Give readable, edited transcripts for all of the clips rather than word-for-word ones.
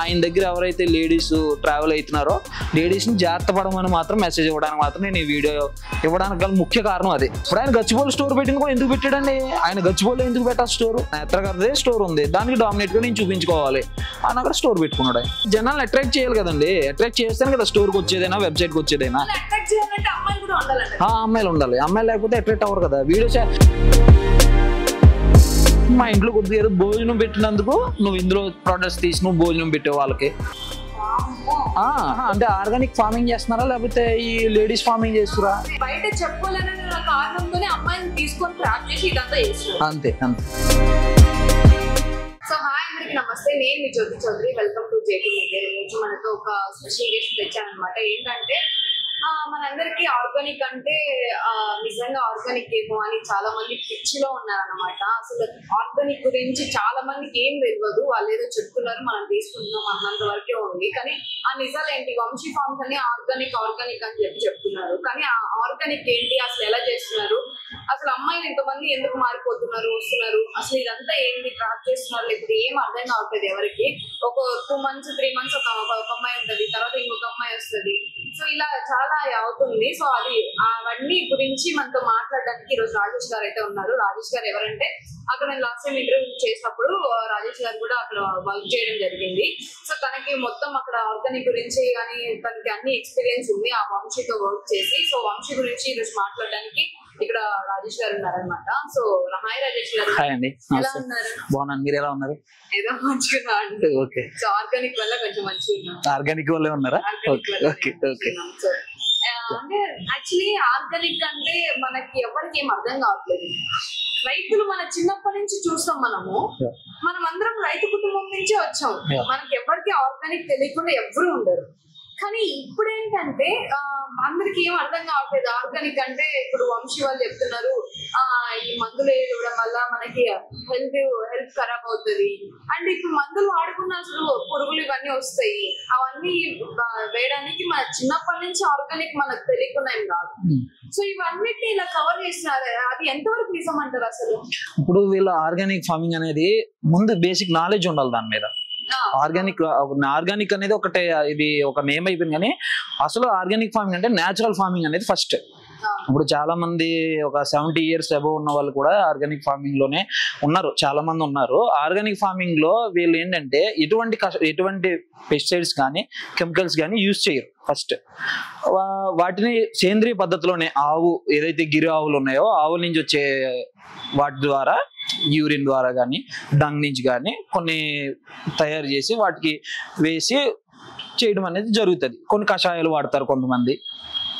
ఆయన దగ్గర ఎవరైతే లేడీస్ ట్రావెల్ అవుతున్నారో లేడీస్ని జాగ్రత్త పడమని మాత్రం మెసేజ్ ఇవ్వడానికి మాత్రం నేను ఈ వీడియో ఇవ్వడానికి గల ముఖ్య కారణం అదే. ఇప్పుడు ఆయన గచ్చిబౌలి స్టోర్ పెట్టింది కూడా ఎందుకు పెట్టాడండి? ఆయన గచ్చిబౌలి ఎందుకు పెట్టాలి స్టోర్? నేత్రగారిదే స్టోర్ ఉంది, దానికి డామినేట్ గా నేను చూపించుకోవాలి అని అక్కడ స్టోర్ పెట్టుకున్నాడు. జనాలను అట్రాక్ట్ చేయాలి కదండి, అట్రాక్ట్ చేస్తేనే కదా స్టోర్కి వచ్చేదైనా వెబ్సైట్కి వచ్చేదైనా. అమ్మాయిలు ఉండాలి, అమ్మాయిలు లేకపోతే అట్రాక్ట్ అవ్వరు కదా. వీడియో మా ఇంట్లో కొద్దిగా ఏదో భోజనం పెట్టినందుకు నువ్వు ఇందులో ప్రొడక్ట్స్ తీసి నువ్వు భోజనం పెట్టే వాళ్ళకి అంటే ఆర్గానిక్ ఫార్మింగ్ చేస్తున్నారా లేకపోతే ఈ లేడీస్ ఫార్మింగ్ చేస్తురా? బయట చెప్పుకోలేని కారణంతోనే అమ్మాయిని తీసుకొని ట్రాప్ చేసి ఇదంతా చేస్తున్నారు. అంతే అంతే. సో హాయ్ అందరికి నమస్తే, నేను మీ Jyoti Chaudhary. Welcome to JT media. ఈరోజు మనతో ఒక స్పెషల్ గెస్ట్ తెచ్చాను అనమాట. ఏంటంటే మనందరికి ఆర్గానిక్ అంటే నిజంగా ఆర్గానిక్ ఏమో అని చాలా మంది పిచ్చిలో ఉన్నారనమాట. అసలు ఆర్గానిక్ గురించి చాలా మందికి ఏం తెలియదు, వాళ్ళు ఏదో చెప్తున్నారు మనం తీసుకుంటున్నాం అన్నంత వరకే ఉంది. కానీ ఆ నిజాలు ఏంటి? వంశీ ఫార్మ్స్ అని ఆర్గానిక్ ఆర్గానిక్ అని చెప్తున్నారు, కానీ ఆ ఆర్గానిక్ ఏంటి, అసలు ఎలా చేస్తున్నారు, అసలు అమ్మాయిలు ఎంతమంది ఎందుకు మారిపోతున్నారు వస్తున్నారు, అసలు ఇదంతా ఏంటి, ట్రాప్ చేస్తున్నారు లేకపోతే ఏం అర్థం కావట్లేదు ఎవరికి. ఒక 2 months 3 months ఒక అమ్మాయి ఉంటుంది, తర్వాత ఇంకొక అమ్మాయి వస్తుంది. సో ఇలా చాలా అవుతుంది. సో అవన్నీ గురించి మనతో మాట్లాడడానికి ఈరోజు రాజేష్ గారు అయితే ఉన్నారు. రాజేష్ గారు ఎవరంటే అక్కడ నేను లాస్ట్ టైం ఇంటర్వ్యూ చేసినప్పుడు రాజేష్ గారు కూడా అక్కడ వర్క్ చేయడం జరిగింది. సో తనకి మొత్తం అక్కడ ఆర్గానిక్ గురించి కానీ తనకి అన్ని ఎక్స్పీరియన్స్ ఉంది ఆ వంశీతో వర్క్ చేసి. సో వంశీ గురించి ఈరోజు మాట్లాడడానికి ఇక్కడ రాజేష్ గారు ఉన్నారనమాట. సో హాయ్ రాజేష్ గారు. హాయ్ అండి. ఎలా ఉన్నారు? బాగున్నాను, మీరు ఎలా ఉన్నారు? ఏదో మంచిగా అంటే ఓకే. సో ఆర్గానిక్ వల్ల కొంచెం మంచిగా ఉన్నారు. ఆర్గానిక్ వల్లే ఉన్నారా? Okay okay okay. అంటే యాక్చువల్లీ ఆర్గానిక్ అంటే మనకి ఎవరికి ఏం అర్థం కావట్లేదు. రైతులు మన చిన్నప్పటి నుంచి చూస్తాం, మనం అందరం రైతు కుటుంబం నుంచే వచ్చాం. మనకి ఎవరికి ఆర్గానిక్ తెలియకుండా ఎవరు ఉండరు. కానీ ఇప్పుడు ఏంటంటే అందరికి ఏం అర్థం కావట్లేదు. ఆర్గానిక్ అంటే ఇప్పుడు వంశీ వాళ్ళు చెప్తున్నారు ఈ మందులు వేయడం వల్ల మనకి హెల్త్ ఖరాబ్ అవుతుంది. అంటే ఇప్పుడు మందులు వాడుకున్న అసలు పురుగులు ఇవన్నీ వస్తాయి. అవన్నీ వేయడానికి మన చిన్నప్పటి నుంచి ఆర్గానిక్ మనకు తెలియకుండా ఏం కాదు. సో ఇవన్నిటిని ఇలా కవర్ చేస్తున్నారు, అది ఎంతవరకు నిజం అంటారు అసలు? ఇప్పుడు వీళ్ళ ఆర్గానిక్ ఫార్మింగ్ అనేది ముందు బేసిక్ నాలెడ్జ్ ఉండాలి దాని మీద. ఆర్గానిక్ అనేది ఒకటే, ఇది ఒక నేమ్ అయిపోయింది. కానీ అసలు ఆర్గానిక్ ఫార్మింగ్ అంటే న్యాచురల్ ఫార్మింగ్ అనేది ఫస్ట్. ఇప్పుడు చాలా మంది ఒక 70 years అబవ్ ఉన్న వాళ్ళు కూడా ఆర్గానిక్ ఫార్మింగ్ లోనే ఉన్నారు, చాలా మంది ఉన్నారు. ఆర్గానిక్ ఫార్మింగ్ లో వీళ్ళు ఏంటంటే ఎటువంటి పెస్టిసైడ్స్ కానీ కెమికల్స్ కానీ యూజ్ చేయరు. ఫస్ట్ వాటిని సేంద్రియ పద్ధతిలోనే ఆవు ఏదైతే గిరి ఆవులు ఉన్నాయో ఆవుల నుంచి వచ్చే వాటి ద్వారా యూరిన్ ద్వారా కానీ డంగ్ నుంచి కానీ కొన్ని తయారు చేసి వాటికి వేసి చేయడం అనేది జరుగుతుంది. కొన్ని కషాయాలు వాడతారు కొంతమంది,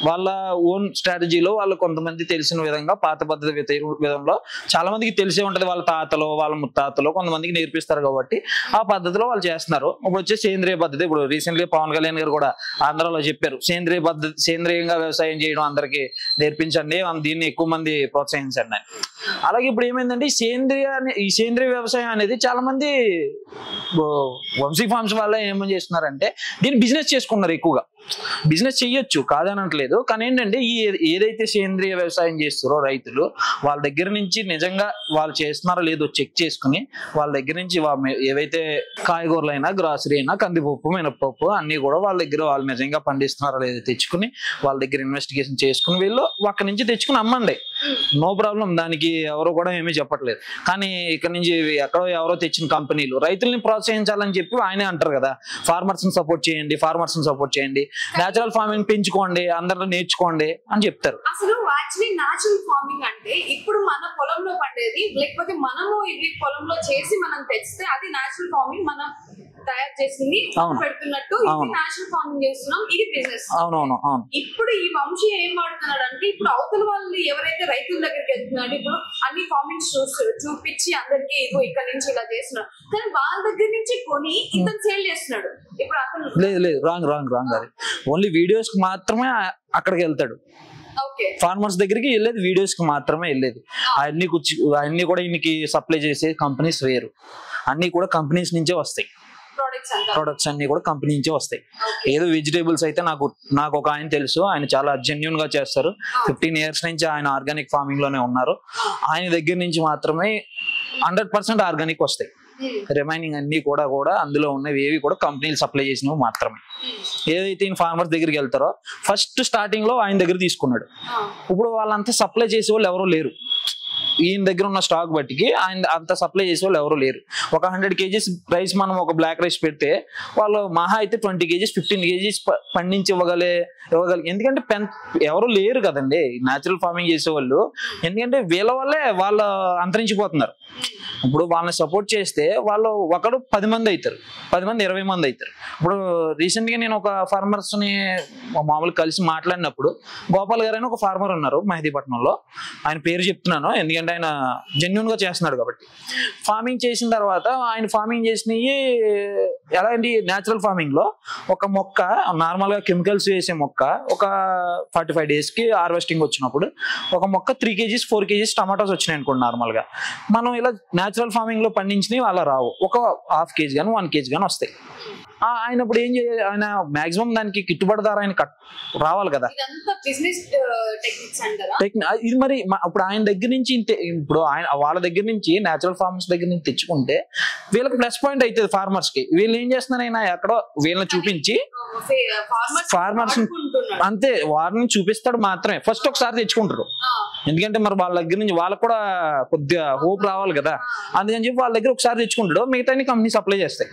వాళ్ళ ఓన్ స్ట్రాటజీలో వాళ్ళు కొంతమంది తెలిసిన విధంగా పాత పద్ధతి విధంలో చాలా మందికి తెలిసే ఉంటది. వాళ్ళ తాతలో వాళ్ళ ముత్తాతలో కొంతమందికి నేర్పిస్తారు కాబట్టి ఆ పద్ధతిలో వాళ్ళు చేస్తున్నారు. ఇప్పుడు వచ్చే సేంద్రియ పద్ధతి, ఇప్పుడు రీసెంట్లీ పవన్ కళ్యాణ్ గారు కూడా ఆంధ్రాలో చెప్పారు, సేంద్రియంగా వ్యవసాయం చేయడం అందరికి నేర్పించండి, దీన్ని ఎక్కువ మంది ప్రోత్సహించండి. అలాగే ఇప్పుడు ఏమైందంటే ఈ సేంద్రియ వ్యవసాయం అనేది చాలా మంది వంశీ ఫార్మ్స్ వల్ల ఏమని చేస్తున్నారంటే దీన్ని బిజినెస్ చేసుకున్నారు. ఎక్కువగా బిజినెస్ చెయ్యొచ్చు కాదనట్లేదు, కానీ ఏంటంటే ఏదైతే సేంద్రియ వ్యవసాయం చేస్తారో రైతులు వాళ్ళ దగ్గర నుంచి నిజంగా వాళ్ళు చేస్తున్నారో లేదో చెక్ చేసుకుని వాళ్ళ దగ్గర నుంచి ఏవైతే కాయగూరలైనా గ్రాసరీ అయినా కందిపప్పు మినపప్పు అన్ని కూడా వాళ్ళ దగ్గర వాళ్ళు నిజంగా పండిస్తున్నారో లేదో తెచ్చుకుని వాళ్ళ దగ్గర ఇన్వెస్టిగేషన్ చేసుకుని వీళ్ళు అక్కడి నుంచి తెచ్చుకుని అమ్మండి, నో ప్రాబ్లం. దానికి ఎవరో కూడా ఏమీ చెప్పట్లేదు. కానీ ఇక్కడ నుంచి ఎక్కడో ఎవరో తెచ్చిన కంపెనీలు రైతుల్ని ప్రోత్సహించాలని చెప్పి ఆయనే అంటారు కదా, ఫార్మర్స్ ని సపోర్ట్ చేయండి, నేచురల్ ఫార్మింగ్ పెంచుకోండి, అందరూ నేర్చుకోండి అని చెప్తారు. అసలు యాక్చువల్లీ నేచురల్ ఫార్మింగ్ అంటే ఇప్పుడు మన పొలంలో పండేది, లేకపోతే మనము ఇది పొలంలో చేసి మనం తెచ్చితే అది నేచురల్ ఫార్మింగ్. మనం తయారు చేసింది పెడుతున్నట్టు నేచురల్ ఫార్మింగ్ చేస్తున్నాం, ఇది బిజినెస్. అవునవును. ఇప్పుడు ఈ వంశీ ఏం వాడుతున్నాడు అంటే ఇప్పుడు అవతల వాళ్ళు ఎవరైతే రైతుల దగ్గరికి వెళ్తున్నాడు ఇప్పుడు అన్ని ఫార్మింగ్స్ చూపించి అందరికి ఇదిగో ఇక్కడ నుంచి ఇలా చేస్తున్నాడు, కానీ వాళ్ళ దగ్గర నుంచి కొని ఇతను సేల్ చేస్తున్నాడు. ఇప్పుడు అతను లేదు రాంగ్ అది ఓన్లీ వీడియోస్ కి మాత్రమే అక్కడికి వెళ్తాడు. ఫార్మర్స్ దగ్గరికి వెళ్ళేది వీడియోస్ కి మాత్రమే వెళ్ళేది. అన్ని కూడా ఈయనకి సప్లై చేసే కంపెనీస్ వేరు, అన్ని కూడా కంపెనీస్ నుంచే వస్తాయి. ప్రొడక్ట్స్ అన్ని కూడా కంపెనీ నుంచే వస్తాయి. ఏదో వెజిటేబుల్స్ అయితే నాకు ఒక ఆయన తెలుసు, ఆయన చాలా జెన్యూన్ గా చేస్తారు. 15 years నుంచి ఆయన ఆర్గానిక్ ఫార్మింగ్ లోనే ఉన్నారు. ఆయన దగ్గర నుంచి మాత్రమే 100% ఆర్గానిక్ వస్తాయి. రిమైనింగ్ అన్ని కూడా అందులో ఉన్నవి ఏవి కూడా కంపెనీలు సప్లై చేసినవి మాత్రమే. ఏదైతే ఈయన ఫార్మర్స్ దగ్గరికి వెళ్తారో ఫస్ట్ స్టార్టింగ్ లో ఆయన దగ్గర తీసుకున్నాడు. ఇప్పుడు వాళ్ళంతా సప్లై చేసే వాళ్ళు ఎవరు లేరు. ఈయన దగ్గర ఉన్న స్టాక్ బట్టికి ఆయన అంత సప్లై చేసే వాళ్ళు ఎవరు లేరు. ఒక 100 kgs రైస్ మనం ఒక బ్లాక్ రైస్ పెడితే వాళ్ళు మహా అయితే 20 kgs 15 kgs పండించి ఇవ్వగలి. ఎందుకంటే ఎవరు లేరు కదండి న్యాచురల్ ఫార్మింగ్ చేసే వాళ్ళు. ఎందుకంటే వీళ్ళ వల్లే వాళ్ళు అంతరించిపోతున్నారు. ఇప్పుడు వాళ్ళని సపోర్ట్ చేస్తే వాళ్ళు ఒకడు 10 మంది అవుతారు, 10 మంది 20 మంది అవుతారు. ఇప్పుడు రీసెంట్ గా నేను ఒక ఫార్మర్స్ ని మామూలు కలిసి మాట్లాడినప్పుడు గోపాల్ గారు అని ఒక ఫార్మర్ ఉన్నారు మెహదీపట్నంలో. ఆయన పేరు చెప్తున్నాను ఎందుకంటే ఆయన జెన్యున్ గా చేస్తున్నాడు కాబట్టి. ఫార్మింగ్ చేసిన తర్వాత ఆయన ఫార్మింగ్ చేసినవి ఎలా అండి, న్యాచురల్ ఫార్మింగ్ లో ఒక మొక్క నార్మల్ గా కెమికల్స్ వేసే మొక్క ఒక 45 days కి హార్వెస్టింగ్ వచ్చినప్పుడు ఒక మొక్క 3 kgs 4 kgs టమాటోస్ వచ్చినాయి అనుకోండి. నార్మల్ గా మనం ఇలా న్యాచురల్ ఫార్మింగ్ లో పండించినవి అలా రావు, ఒక 1/2 kg కానీ 1 kg కానీ వస్తాయి. ఆయన ఇప్పుడు ఏం చేయాలి, ఆయన మాక్సిమం దానికి గిట్టుబాటు ధర ఆయన రావాలి కదా. ఇది మరి ఇప్పుడు ఆయన దగ్గర నుంచి ఇప్పుడు ఆయన వాళ్ళ దగ్గర నుంచి న్యాచురల్ ఫార్మర్స్ దగ్గర నుంచి తెచ్చుకుంటే వీళ్ళకి ప్లస్ పాయింట్ అవుతుంది ఫార్మర్స్ కి. వీళ్ళు ఏం చేస్తున్నారు, ఆయన ఎక్కడో వీళ్ళని చూపించి ఫార్మర్స్ అంతే వారిని చూపిస్తాడు మాత్రమే. ఫస్ట్ ఒకసారి తెచ్చుకుంటారు ఎందుకంటే మరి వాళ్ళ దగ్గర నుంచి వాళ్ళకు కూడా కొద్దిగా హోప్ రావాలి కదా. అందుకని చెప్పి వాళ్ళ దగ్గర ఒకసారి తెచ్చుకుంటాడు, మిగతా కంపెనీ సప్లై చేస్తాయి.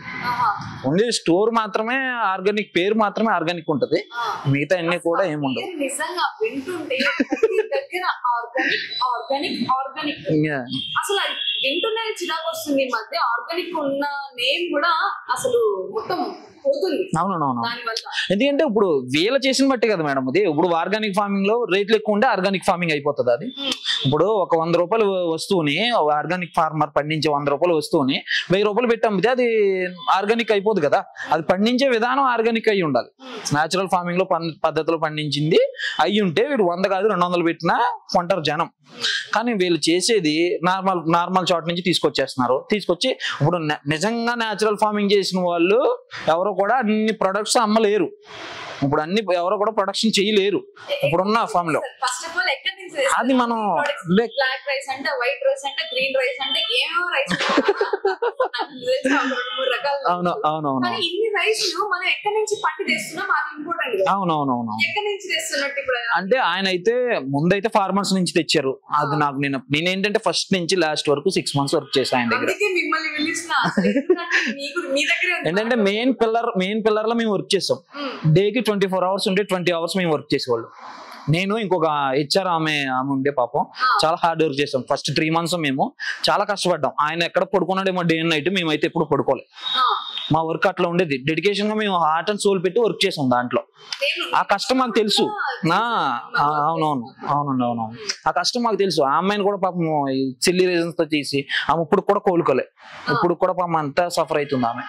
ఓన్లీ స్టోర్ మాత్రమే ఆర్గానిక్, పేరు మాత్రమే ఆర్గానిక్ ఉంటది, మిగతా అన్ని కూడా ఏముండదు. అసలు వింటూనే చిరాకు వస్తుంది. ఈ మధ్య ఆర్గానిక్ ఉన్న నేమ్ కూడా అసలు మొత్తం పోతుంది. అవునవును, ఎందుకంటే ఇప్పుడు వీళ్ళ చేసిన బట్టే కదా మేడం. అది ఇప్పుడు ఆర్గానిక్ ఫార్మింగ్ లో రేట్లు ఎక్కువ ఉంటే ఆర్గానిక్ ఫార్మింగ్ అయిపోతుంది. అది ఇప్పుడు ఒక 100 రూపాయలు వస్తువుని ఆర్గానిక్ ఫార్మర్ పండించే 100 రూపాయలు వస్తువుని 1000 రూపాయలు పెట్టి అమ్మితే అది ఆర్గానిక్ అయిపోదు కదా. అది పండించే విధానం ఆర్గానిక్ అయి ఉండాలి. న్యాచురల్ ఫార్మింగ్ లో పద్ధతిలో పండించింది అయి ఉంటే వీడు 100 కాదు 200 పెట్టినా కొంటారు జనం. కానీ వీళ్ళు చేసేది నార్మల్ చోట నుంచి తీసుకొచ్చి ఇప్పుడు నిజంగా న్యాచురల్ ఫార్మింగ్ చేసిన వాళ్ళు ఎవరు కూడా అన్ని ప్రొడక్ట్స్ అమ్మలేరు. ఇప్పుడు అన్ని ఎవరో కూడా ప్రొడక్షన్ చేయలేరు ఇప్పుడున్న ఫామ్ లో. అది మనం బ్లాక్ రైస్ అంటే వైట్ రైస్ అంటే గ్రీన్ రైస్ అంటే ఏమో రైస్ అవునవును ఇన్ని రైస్లు మనం ఎక్కడి నుంచి పండి తెస్తున్నాం అది ఇంపార్టెంట్. అవునవును ఎక్కడి నుంచి తెస్తున్నట్టు ఇప్పుడు అంటే ఆయన అయితే ముందైతే ఫార్మర్స్ నుంచి తెచ్చారు. అది నాకు నేనేంటంటే ఫస్ట్ నుంచి లాస్ట్ వరకు 6 months వర్క్ చేశాను ఆయన దగ్గర. ఏంటంటే మెయిన్ పిల్లర్ లో మేము వర్క్ చేస్తాం. డేకి 24 hours ఉంటే 20 hours మేము వర్క్ చేసేవాళ్ళు. నేను ఇంకొక హెచ్ఆర్ ఆమె ఉండే పాపం చాలా హార్డ్ వర్క్ చేసాం. ఫస్ట్ 3 months మేము చాలా కష్టపడ్డాం. ఆయన ఎక్కడ పడుకున్నాడేమో డే అండ్ నైట్, మేమైతే ఎప్పుడు పడుకోలేదు. మా వర్క్ అట్లా ఉండేది. డెడికేషన్ గా మేము హార్ట్ అండ్ సోల్ పెట్టి వర్క్ చేసాం. దాంట్లో ఆ కష్టం మాకు తెలుసు. అవునవును ఆ కష్టం మాకు తెలుసు. ఆ అమ్మాయిని కూడా పాపం సిల్లీ రీజన్స్ తో తీసి ఆమె ఇప్పుడు కూడా కోలుకోలే. ఇప్పుడు కూడా పాపం అంతా సఫర్ అవుతుంది. ఆమె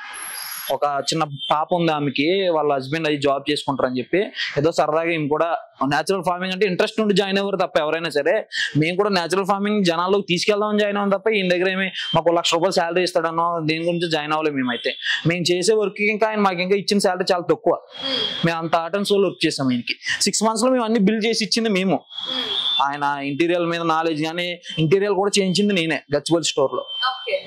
ఒక చిన్న పాప ఉంది, ఆమెకి వాళ్ళ హస్బెండ్ అది జాబ్ చేసుకుంటారు అని చెప్పి ఏదో సరదాగా ఈమె కూడా న్యాచురల్ ఫార్మింగ్ అంటే ఇంట్రెస్ట్ ఉండి జాయిన్ అవ్వరు తప్ప ఎవరైనా సరే. మేము కూడా న్యాచురల్ ఫార్మింగ్ జనాల్లోకి తీసుకెళ్దామని జాయిన్ అవ్వం తప్ప ఈయన దగ్గర ఏమి మాకు 1 లక్ష రూపాయలు శాలరీ ఇస్తాడనో దేని గురించి జాయిన్ అవ్వలేదు. మేమైతే మేము చేసే వర్క్ ఇంకా ఆయన మాకు ఇంకా ఇచ్చిన శాలరీ చాలా తక్కువ. మేము అంత ఆర్ట్ అండ్ సోల్ వర్క్ చేసాం. ఈయనకి 6 months లో మేము అన్ని బిల్డ్ చేసి ఇచ్చింది మేము. ఆయన ఇంటీరియర్ మీద నాలెడ్జ్ కానీ ఇంటీరియర్ కూడా చేయించింది నేనే గచ్చిబౌలి స్టోర్ లో.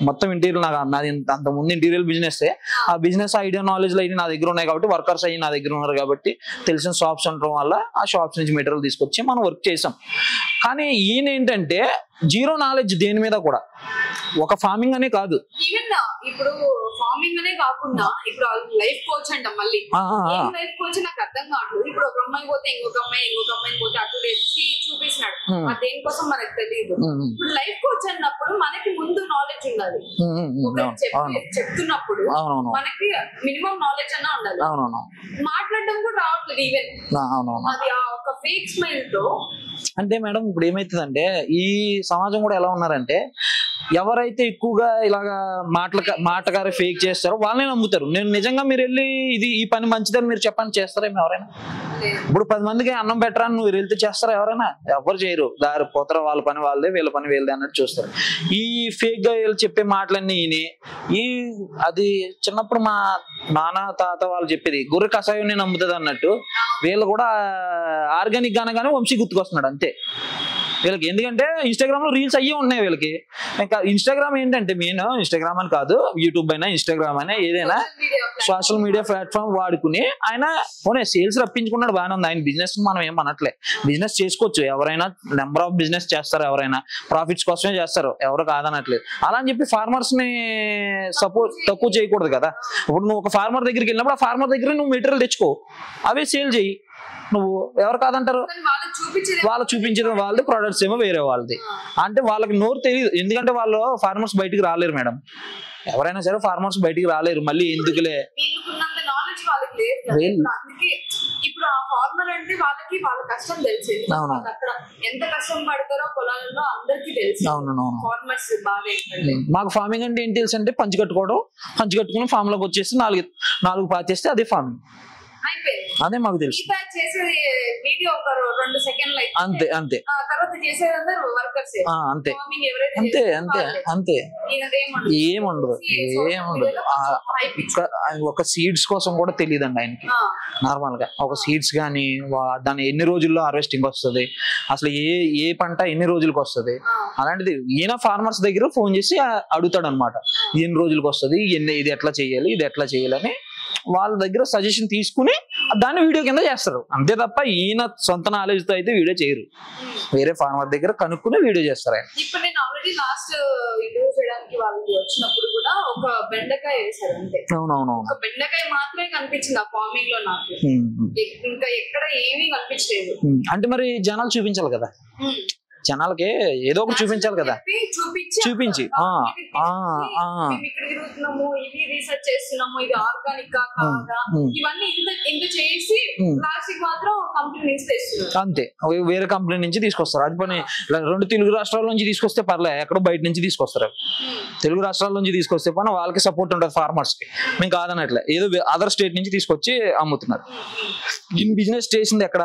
మొత్తం ఇంటీరియర్ నాది అంత ముందు ఇంటీరియర్ బిజినెస్. ఆ బిజినెస్ ఐడియా నాలెడ్జ్ అయితే నా దగ్గర ఉన్నాయి కాబట్టి, వర్కర్స్ అయ్యి నా దగ్గర ఉన్నారు కాబట్టి, తెలిసిన షాప్స్ ఉండడం వల్ల ఆ షాప్స్ నుంచి మెటీరియల్ తీసుకొచ్చి మనం వర్క్ చేసాం. కానీ ఈయన ఏంటంటే జీరో నాలెడ్జ్ దేని మీద కూడా. ఒక ఫార్మింగ్ అనే కాదు, ఈవెన్ ఇప్పుడు ఫార్మింగ్ అనే కాకుండా ఇప్పుడు లైఫ్ కోచ్ అంట. మళ్ళీ లైఫ్ కోచ్ నాకు అర్థం కావట్లేదు. ఇప్పుడు ఒక అమ్మాయి పోతే ఇంకొక అమ్మాయి పోతే అటు తెచ్చి చూపిస్తున్నాడు. దేనికోసం మనకు తెలియదు. ఇప్పుడు లైఫ్ కోచ్ అన్నప్పుడు మనకి ముందు నాలెడ్జ్ ఉండాలి. చెప్తున్నప్పుడు మనకి మినిమం నాలెడ్జ్ అన్నా ఉండాలి. మాట్లాడడం కూడా రావట్లేదు. ఈవెన్ అది ఒక ఫేక్ స్మైల్ తో. అంటే మేడం ఇప్పుడు ఏమైతుందంటే ఈ సమాజం కూడా ఎలా ఉన్నారంటే ఎవరైతే ఎక్కువగా ఇలాగా మాటగారి ఫేక్ చేస్తారో వాళ్ళనే నమ్ముతారు. నేను నిజంగా మీరు వెళ్ళి ఈ పని మంచిదని మీరు చెప్పని చేస్తారేమో ఎవరైనా? ఇప్పుడు 10 మందికి అన్నం పెట్టరా నువ్వు వెళ్తే చేస్తారా ఎవరైనా? ఎవరు చేయరు. దారి పోతారు, వాళ్ళ పని వాళ్ళదే వీళ్ళ పని వీళ్ళదే అన్నట్టు చూస్తారు. ఈ ఫేక్ గా వీళ్ళు చెప్పే మాటలన్నీ అది చిన్నప్పుడు మా నాన్న తాత వాళ్ళు చెప్పేది గొర్రె కషాయం నమ్ముతుంది అన్నట్టు వీళ్ళు కూడా ఆర్గానిక్ అనగానే వంశీ గుర్తుకొస్తున్నాడు అంతే. వీళ్ళకి. ఎందుకంటే ఇన్స్టాగ్రామ్ లో రీల్స్ అయ్యే ఉన్నాయి వీళ్ళకి. ఇంకా ఇన్స్టాగ్రామ్ ఏంటంటే మెయిన్ ఇన్స్టాగ్రామ్ అని కాదు, యూట్యూబ్ అయినా ఇన్స్టాగ్రామ్ అయినా ఏదైనా సోషల్ మీడియా ప్లాట్ఫామ్ వాడుకుని ఆయన పోనీ సేల్స్ రప్పించుకున్నాడు, బాగానే ఉంది. ఆయన బిజినెస్ మనం ఏం అనట్లే, బిజినెస్ చేసుకోవచ్చు ఎవరైనా, నెంబర్ ఆఫ్ బిజినెస్ చేస్తారు ఎవరైనా, ప్రాఫిట్స్ కోసమే చేస్తారు, ఎవరు కాదనట్లేదు. అలా అని చెప్పి ఫార్మర్స్ ని సపోర్ట్ తక్కువ చేయకూడదు కదా. ఇప్పుడు నువ్వు ఒక ఫార్మర్ దగ్గరికి వెళ్ళినప్పుడు ఆ ఫార్మర్ దగ్గర నువ్వు మెటీరియల్ తెచ్చుకో, అవే సేల్ చేయి, నువ్వు ఎవరు కాదంటారు. వాళ్ళు చూపించడం వాళ్ళది, ప్రొడక్ట్స్ ఏమో వేరే వాళ్ళది. అంటే వాళ్ళకి నోరు తెలియదు, ఎందుకంటే వాళ్ళు ఫార్మర్స్ బయటికి రాలేరు మేడం. ఎవరైనా సరే ఫార్మర్స్ బయటికి రాలేరు. మళ్ళీ ఎందుకులే ఇప్పుడు ఆ ఫార్మర్ అంటే వాళ్ళకి వాళ్ళ కష్టం తెలిసి అక్కడ ఎంత కష్టం పడతారో పొలాలలో అందరికీ తెలుసు. ఫార్మర్స్ బాగా మాకు ఫార్మింగ్ అంటే ఏం తెలుసు అంటే పంచి కట్టుకోవడం, పంచి కట్టుకుని ఫామ్ లోకి వచ్చేసి నాలుగు పాచేస్తే అదే ఫార్మింగ్, అదే మాకు తెలుసు. అంతే అంతే అంతే అంతే అంతే అంతే ఏముండదు ఏముండదు. ఒక సీడ్స్ కోసం కూడా తెలియదండి ఆయనకి. నార్మల్ గా ఒక సీడ్స్ గానీ దాని ఎన్ని రోజుల్లో హార్వెస్టింగ్ వస్తుంది, అసలు ఏ పంట ఎన్ని రోజులకు వస్తుంది, అలాంటిది ఈయన ఫార్మర్స్ దగ్గర ఫోన్ చేసి అడుగుతాడు అనమాట. ఎన్ని రోజులకు వస్తుంది, ఇది ఎట్లా చేయాలి, ఇది ఎట్లా చేయాలని వాళ్ళ దగ్గర సజెషన్ తీసుకుని దాన్ని వీడియో కింద చేస్తారు. అంతే తప్ప ఈయన సొంత నాలెడ్జ్ తో అయితే వీడియో చేయరు, వేరే ఫార్మర్ దగ్గర కనుక్కుని వీడియో చేస్తారు ఆయన. ఇప్పుడు నేను ఆల్రెడీ లాస్ట్ వీడియో చేయడానికి వాళ్ళకి వచ్చినప్పుడు కూడా ఒక బెండకాయ వేసారు అంతే. అవునవును, ఒక బెండకాయ మాత్రమే కనిపించింది ఆ ఫార్మింగ్ లో నాకు, ఇంకా ఎక్కడ ఏమీ కనిపించలేదు. అంటే మరి జనాలు చూపించాలి కదా, జనాలకి ఏదో ఒకటి చూపించాలి కదా, చూపించి అంతే వేరే కంపెనీ నుంచి తీసుకొస్తారు. అది పని 2 తెలుగు రాష్ట్రాల నుంచి తీసుకొస్తే పర్లే, ఎక్కడో బయట నుంచి తీసుకొస్తారు. తెలుగు రాష్ట్రాల నుంచి తీసుకొస్తే పని వాళ్ళకి సపోర్ట్ ఉంటుంది ఫార్మర్స్ కి, మేము కాదనట్లే, ఏదో అదర్ స్టేట్ నుంచి తీసుకొచ్చి అమ్ముతున్నారు. ఈ బిజినెస్ చేసింది ఎక్కడ,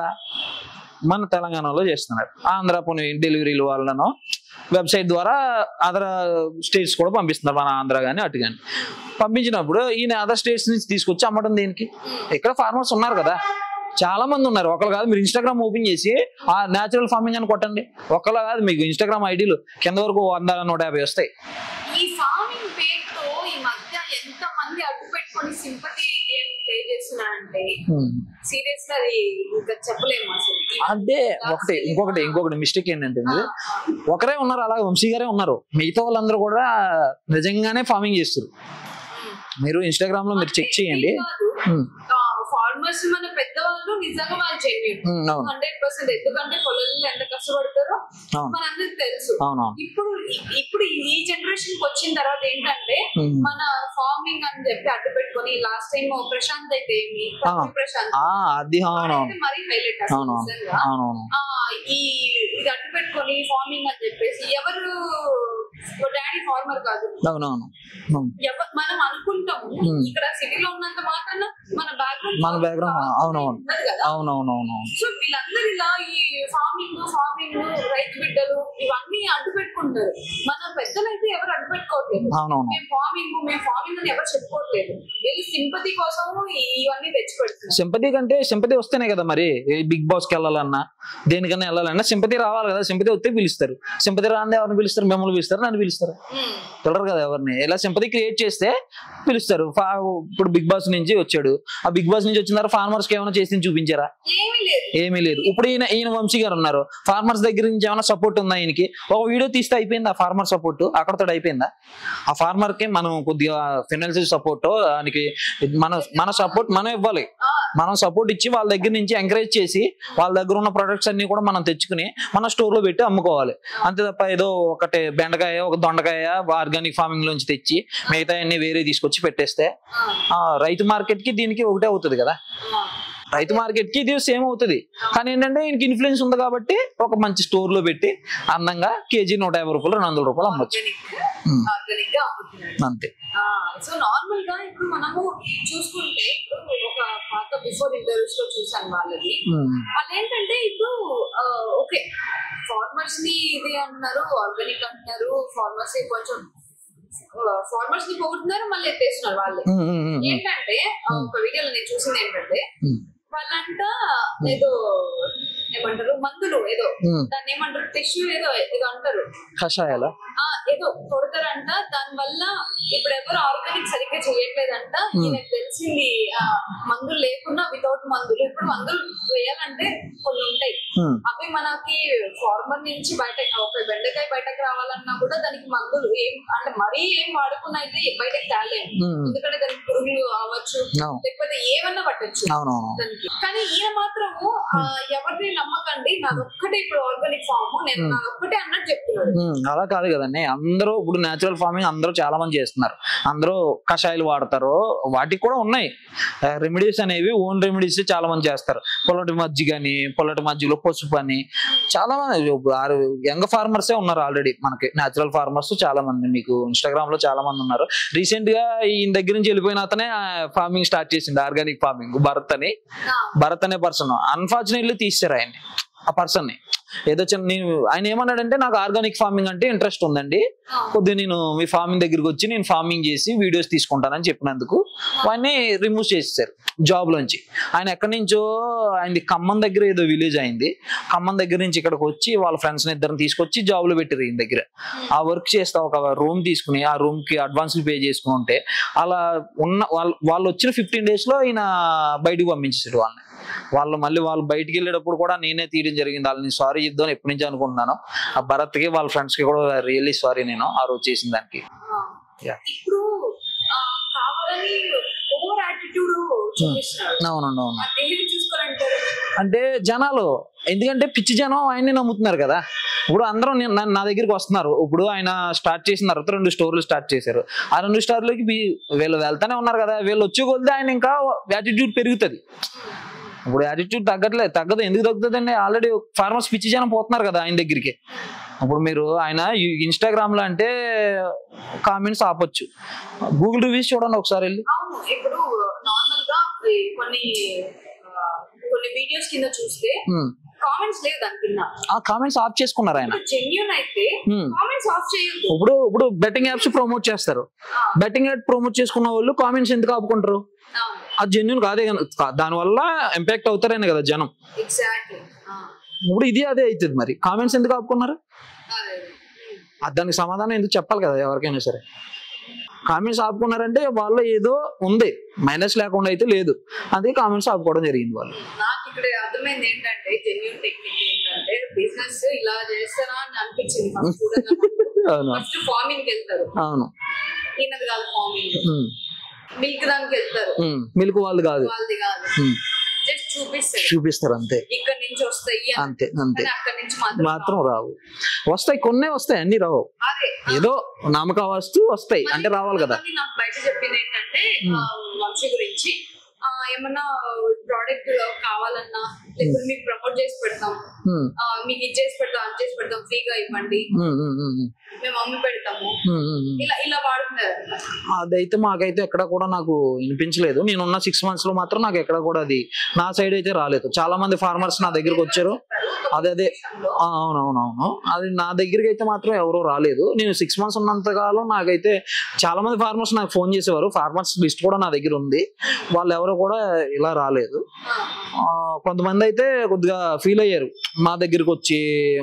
మన తెలంగాణలో చేస్తున్నారు. ఆంధ్ర పోనీ డెలివరీలు వాళ్ళను వెబ్సైట్ ద్వారా అదర్ స్టేట్స్ కూడా పంపిస్తున్నారు, మన ఆంధ్ర కానీ అటు కానీ. పంపించినప్పుడు ఈయన అదర్ స్టేట్స్ నుంచి తీసుకొచ్చి అమ్మడం దేనికి? ఇక్కడ ఫార్మర్స్ ఉన్నారు కదా, చాలా మంది ఉన్నారు. ఒకరు కాదు, మీరు ఇన్స్టాగ్రామ్ ఓపెన్ చేసి ఆ న్యాచురల్ ఫార్మింగ్ అని కొట్టండి, ఒకళ్ళు కాదు మీకు ఇన్స్టాగ్రామ్ ఐడీలు కింద వరకు 100-150 వస్తాయి. ఈ ఫార్మింగ్ పేరుతో ఈ మధ్య ఎంత మంది అడ్డు పెట్టుకొని సింపతి గేమ్ ప్లే చేస్తున్నారంటే సీరియస్ గా అది ఇంకా చెప్పలేము అసలు. అంటే ఇంకొకటి మిస్టేక్ ఏంటంటే ఒకరే ఉన్నారు, అలాగే వంశీ గారే ఉన్నారు, మిగతా వాళ్ళందరూ కూడా నిజంగానే ఫార్మింగ్ చేస్తారు. మీరు ఇన్స్టాగ్రామ్ లో మీరు చెక్ చేయండి. ఫార్మర్స్ మన పెద్దవాళ్ళు నిజంగా వాళ్ళు జెన్యూన్ 100%, ఎందుకంటే పొలంలో ఎంత కష్టపడతారో మనందరికి తెలుసు. ఇప్పుడు ఈ జనరేషన్ కి వచ్చిన తర్వాత ఏంటంటే మన ఫార్మింగ్ అని చెప్పి అడ్డు పెట్టుకొని లాస్ట్ టైం ప్రశాంత్ అయితే ప్రశాంత్ మరీ హైలైట్ ఇది అడ్డు పెట్టుకొని ఫార్మింగ్ అని చెప్పేసి ఎవరు డాడీ ఫార్మర్ కాదు, మనం అనుకుంటాము ఇక్కడ సిటీలో ఉన్నంత మాత్రాన మన బ్యాక్గ్రౌండ్ అవునవును. సో వీళ్ళందరూ ఇలా ఈ ఫార్మింగ్ రైతు బిడ్డలు ఇవన్నీ అడ్డు పెట్టుకుంటారు. మన పెద్దలైతే ఎవరు అడ్డు పెట్టుకోవట్లేదు, మేము ఫార్మింగ్ అని ఎవరు చెప్పుకోవట్లేదు. వీళ్ళు సింపతి కోసం ఇవన్నీ తెచ్చి పెడుతున్నారు. సింపతి కంటే సింపతి వస్తేనే కదా మరి బిగ్ బాస్ కి వెళ్ళాలన్నా దేనికన్నా వెళ్ళాలన్నా సింపతి రావాలి కదా. సింపతి వస్తే పిలుస్తారు, సింపతి రాందే ఎవరిని పిలుస్తారు? మిమ్మల్ని పిలుస్తారు, నన్ను పిలుస్తారు, పిల్లరు కదా ఎవరిని. ఇలా సింపతి క్రియేట్ చేస్తే పిలుస్తారు. ఇప్పుడు బిగ్ బాస్ నుంచి వచ్చాడు, ఆ బిగ్ బాస్ నుంచి వచ్చిన తర్వాత ఫార్మర్స్ కి ఏమైనా చేసి చూపించారా? ఏమీ లేదు. ఇప్పుడు ఈయన వంశీ గారు ఉన్నారు, ఫార్మర్స్ దగ్గర నుంచి ఏమైనా సపోర్ట్ ఉందా? ఈయనకి ఒక వీడియో తీస్తే అయిపోయింది ఆ ఫార్మర్ సపోర్ట్, అక్కడతో అయిపోయిందా? ఆ ఫార్మర్ కి మనం కొద్దిగా ఫైనాన్షియల్ సపోర్ట్, దానికి మన సపోర్ట్ మనం ఇవ్వాలి. మనం సపోర్ట్ ఇచ్చి వాళ్ళ దగ్గర నుంచి ఎంకరేజ్ చేసి వాళ్ళ దగ్గర ఉన్న ప్రొడక్ట్స్ అన్ని కూడా మనం తెచ్చుకుని మన స్టోర్ లో పెట్టి అమ్ముకోవాలి. అంతే తప్ప ఏదో ఒకటి బెండకాయ ఒక దొండకాయ ఆర్గానిక్ ఫార్మింగ్ లోంచి తెచ్చి మిగతా అన్ని వేరే తీసుకొచ్చి పెట్టేస్తే రైతు మార్కెట్ కి దీనికి ఒకటే అవుతుంది కదా. రైతు మార్కెట్ కి ఇది సేమ్ అవుతుంది, కానీ ఏంటంటే ఈయనకి ఇన్ఫ్లుయెన్స్ ఉంది కాబట్టి ఒక మంచి స్టోర్ లో పెట్టి అందంగా కేజీ 150 రూపాయలు 200 రూపాయలు అమ్మచ్చు అంతే. సో నార్మల్ గా ఇప్పుడు మనము చూసుకుంటే ఒక పాత బిఫోర్ ఇంటర్వ్యూస్ లో చూసాను వాళ్ళది. అదేంటంటే ఇప్పుడు ఓకే ఫార్మర్స్ ని ఇది అంటున్నారు, ఆర్గానిక్ అంటున్నారు, ఫార్మర్స్ కొంచెం ఫార్మర్స్ ని పొగుతున్నారు, మళ్ళీ ఎత్తేస్తున్నారు వాళ్ళు. ఏంటంటే ఒక వీడియోలో నేను చూసింది ఏంటంటే వాళ్ళంట ఏదో ఏమంటారు మందులు ఏదో దాన్ని ఏమంటారు టిష్యూ ఏదో ఏదో అంటారు కషాయాల ఏదో కొడతారంట. దాని వల్ల ఇప్పుడు ఎవరు ఆర్గానిక్ సరిగ్గా చేయట్లేదంట. నాకు తెలిసింది మందులు లేకుండా వితౌట్ మందులు. ఇప్పుడు మందులు వేయాలంటే కొన్ని ఉంటాయి, అవి మనకి ఫార్మర్ నుంచి బయట ఒక బెండకాయ బయటకు రావాలన్నా కూడా దానికి మందులు ఏం అంటే మరీ ఏం వాడకుండా అయితే బయటకు తేలేము. ఎందుకంటే దానికి పురుగులు అవ్వచ్చు లేకపోతే ఏమన్నా పట్టచ్చు దానికి. కానీ ఈయన మాత్రము ఎవరిని నమ్మకండి, నాదొక్కటే ఇప్పుడు ఆర్గానిక్ ఫార్మ్, నేను నాదొక్కటే అన్నట్టు చెప్తున్నాడు. అలా కాదు కదండి, అందరూ ఇప్పుడు నేచురల్ ఫార్మింగ్ అందరూ చాలా మంది చేస్తున్నారు. అందరూ కషాయాలు వాడతారు, వాటికి కూడా ఉన్నాయి రెమెడీస్ అనేవి. ఓన్ రెమెడీస్ చాలా మంది చేస్తారు. పొల్లటి మజ్జిగ అని, పొల్లటి మజ్జిగలో పసుపు అని చాలా మంది యంగ్ ఫార్మర్సే ఉన్నారు ఆల్రెడీ మనకి. నేచురల్ ఫార్మర్స్ చాలా మంది మీకు ఇన్స్టాగ్రామ్ లో చాలా మంది ఉన్నారు. రీసెంట్ గా ఈయన దగ్గర నుంచి వెళ్ళిపోయిన అతనే ఫార్మింగ్ స్టార్ట్ చేసింది, ఆర్గానిక్ ఫార్మింగ్. భరత్ అనే పర్సన్ అన్ఫార్చునేట్లీ తీసారు ఆయన్ని, ఆ పర్సన్ ని. ఏదో ఆయన ఏమన్నాడంటే నాకు ఆర్గానిక్ ఫార్మింగ్ అంటే ఇంట్రెస్ట్ ఉందండి, కొద్దిగా నేను మీ ఫార్మింగ్ దగ్గరికి వచ్చి నేను ఫార్మింగ్ చేసి వీడియోస్ తీసుకుంటానని చెప్పినందుకు ఆయన్ని రిమూవ్ చేసేసారు జాబ్ లోంచి. ఆయన ఎక్కడి నుంచో ఆయనది ఖమ్మం దగ్గర ఏదో విలేజ్ అయింది, ఖమ్మం దగ్గర నుంచి ఇక్కడికి వచ్చి వాళ్ళ ఫ్రెండ్స్ ని ఇద్దరిని తీసుకొచ్చి జాబ్ లో పెట్టారు ఈయన దగ్గర. ఆ వర్క్ చేస్తా ఒక రూమ్ తీసుకుని ఆ రూమ్ కి అడ్వాన్స్లు పే చేసుకుని ఉంటే అలా ఉన్న వాళ్ళు వచ్చిన 15 days లో ఈయన బయటకు పంపించేసాడు వాళ్ళని. మళ్ళీ వాళ్ళు బయటికి వెళ్ళేటప్పుడు కూడా నేనే తీయడం జరిగింది. వాళ్ళని సారీ చెప్దాం ఎప్పటి నుంచి అనుకుంటున్నాను. ఆ భరత్ కి వాళ్ళ ఫ్రెండ్స్ కి కూడా రియల్లీ సారీ నేను ఆ రోజు చేసిన దానికి. అవునండి అవును. అంటే జనాలు ఎందుకంటే పిచ్చి జనం ఆయన్ని నమ్ముతున్నారు కదా. ఇప్పుడు అందరూ నా దగ్గరికి వస్తున్నారు. ఇప్పుడు ఆయన స్టార్ట్ చేసిన తర్వాత 2 స్టోర్లు స్టార్ట్ చేశారు. ఆ 2 స్టోర్లకి వీళ్ళు వెళ్తానే ఉన్నారు కదా. వీళ్ళు వచ్చి కొలితే ఆయన ఇంకా యాటిట్యూడ్ పెరుగుతుంది. ఇప్పుడు యాటిట్యూడ్ తగ్గదు. ఎందుకు తగ్గుతుందండి? ఆల్రెడీ ఫార్మర్స్ పిచ్చి జనం పోతున్నారు కదా ఆయన దగ్గరికి. ఇప్పుడు మీరు ఆయన ఇన్స్టాగ్రామ్ లో అంటే కామెంట్స్ ఆపొచ్చు, గూగుల్ రివ్యూస్ చూడండి ఒకసారి వెళ్ళి. ఇప్పుడు నార్మల్ గా కొన్ని వీడియోస్ కింద చూస్తే కామెంట్స్ లేదు దాని కింద. ఆ కామెంట్స్ ఆఫ్ చేసుకున్నారు ఆయన. జెన్యూన్ అయితే కామెంట్స్ ఆఫ్ చేయొద్దు. ఇప్పుడు బెట్టింగ్ యాప్స్ ప్రమోట్ చేస్తారు. బెట్టింగ్ యాప్ ప్రమోట్ చేసుకున్న వాళ్ళు కామెంట్స్ ఎందుకు ఆపుకుంటారు? అది జెన్యూన్ కాదే, దాని వల్ల ఇంపాక్ట్ అవుతారని కదా జనం. ఇప్పుడు ఇది అదే అవుతుంది. మరి కామెంట్స్ ఎందుకు ఆపుకున్నారు? దానికి సమాధానం ఎందుకు చెప్పాలి కదా ఎవరికైనా సరే. కామెంట్స్ ఆపుకున్నారంటే వాళ్ళు ఏదో ఉంది, మైనస్ లేకుండా అయితే లేదు. అదే కామెంట్స్ ఆపుకోవడం జరిగింది వాళ్ళు. నాకు ఇక్కడ అర్థమైంది ఏంటంటే జెన్యూన్ టెక్నిక్ ఏంటంటే బిజినెస్ ఇలా చేస్తారా అని అనిపించింది. ఫస్ట్ ఫార్మింగ్ వెళ్తారు. అవును, ఈయనది కాదు ఫార్మింగ్, మిల్క్ దానికి వెళ్తారు. మిల్క్ వాళ్ళది కాదు, జస్ట్ చూపిస్తారు అంతే. ఇక్కడ నుంచి వస్తాయి అంతే అంతే, అక్కడి నుంచి మాత్రం రావు. వస్తాయి, కొన్నే వస్తాయి, అన్ని రావు. ఏదో నామక వస్తూ వస్తాయి అంటే రావాలి కదా. నాకు బయట చెప్పింది ఏంటంటే వంశీ గురించి, ఏమన్నా ప్రోడక్ట్ కావాలన్నా లేకపోతే మీకు ప్రమోట్ చేసి పెడతాం, మీకు ఇది చేసి పెడతాం, అది చేసి పెడతాం, ఫ్రీగా ఇవ్వండి, మేము అమ్మి పెడతాము, ఇలా వాడుతున్నారు. అదైతే మాకైతే ఎక్కడ కూడా నాకు వినిపించలేదు. నేనున్న 6 months లో మాత్రం నాకు ఎక్కడ కూడా అది నా సైడ్ అయితే రాలేదు. చాలా మంది ఫార్మర్స్ నా దగ్గరకు వచ్చారు. అదే అవునవునవును, అది నా దగ్గరికి అయితే మాత్రం ఎవరో రాలేదు. నేను 6 months ఉన్నంత కాలం నాకైతే చాలా మంది ఫార్మర్స్ నాకు ఫోన్ చేసేవారు. ఫార్మర్స్ లిస్ట్ కూడా నా దగ్గర ఉంది. వాళ్ళు ఎవరో కూడా ఇలా రాలేదు. కొంతమంది అయితే కొద్దిగా ఫీల్ అయ్యారు, మా దగ్గరకు వచ్చి